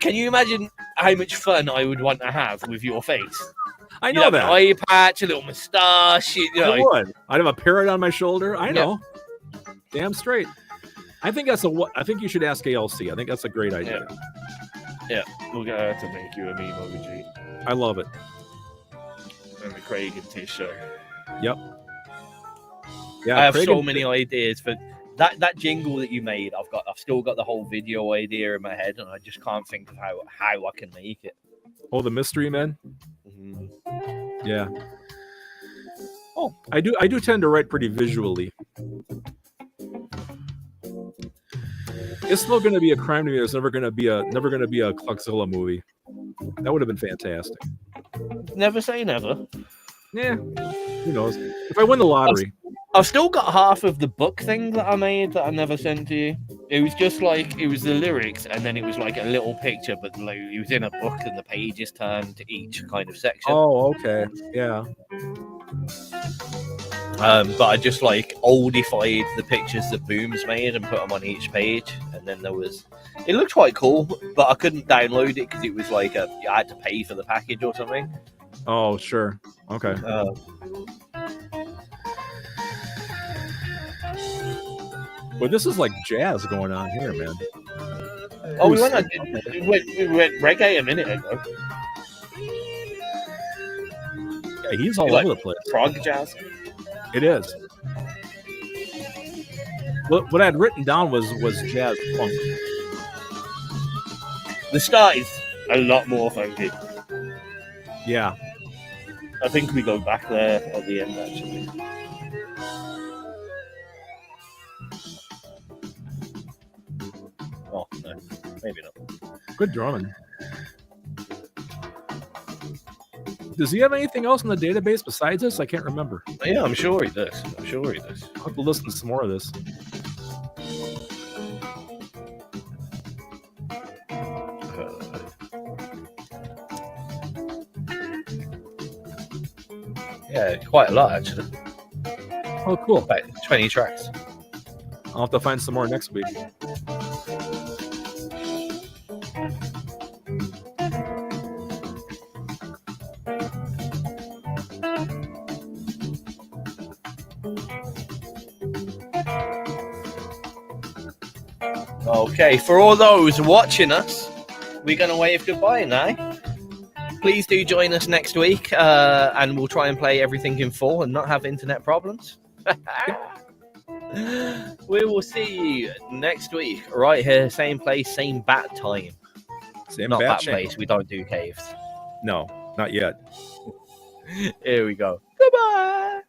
can you imagine how much fun I would want to have with your face? I know that. An eye patch, a little moustache. You know. I would. I'd have a parrot on my shoulder. I know. Damn straight. I think I think you should ask ALC. I think that's a great idea. Yeah. We're gonna have to make you a meme emoji. I love it. And the Craig Tizz Show. Yep. Yeah. I have Craig so many ideas for that jingle that you made. I've still got the whole video idea in my head, and I just can't think of how I can make it. Oh, the Mystery Men. Mm-hmm. Yeah. Oh, I do tend to write pretty visually. It's still going to be a crime to me. There's never going to be a Cluxzilla movie. That would have been fantastic. Never say never. Yeah, who knows? If I win the lottery, I've still got half of the book thing that I made that I never sent to you. It was just like it was the lyrics, and then it was like a little picture, but like it was in a book, and the pages turned to each kind of section. Oh, okay, yeah. But I just like oldified the pictures that Boom's made and put them on each page, and then it looked quite cool, but I couldn't download it because it was like I had to pay for the package or something. Oh, sure. Okay. But this is like jazz going on here, man. Oh, we went reggae a minute ago. Yeah, he's all over the place. Prog jazz. It is. What I had written down was jazz funk. The start is a lot more funky. Yeah. I think we go back there at the end, actually. Oh, no. Maybe not. Good drumming. Does he have anything else in the database besides this? I can't remember. Yeah, I'm sure he does. I'll have to listen to some more of this. Yeah, quite a lot, actually. Oh, cool. About 20 tracks. I'll have to find some more next week. Okay, for all those watching us, we're going to wave goodbye now. Please do join us next week, and we'll try and play everything in full and not have internet problems. We will see you next week, right here, same place, same bat time. Same not bat channel. place, we don't do caves. No, not yet. Here we go. Goodbye.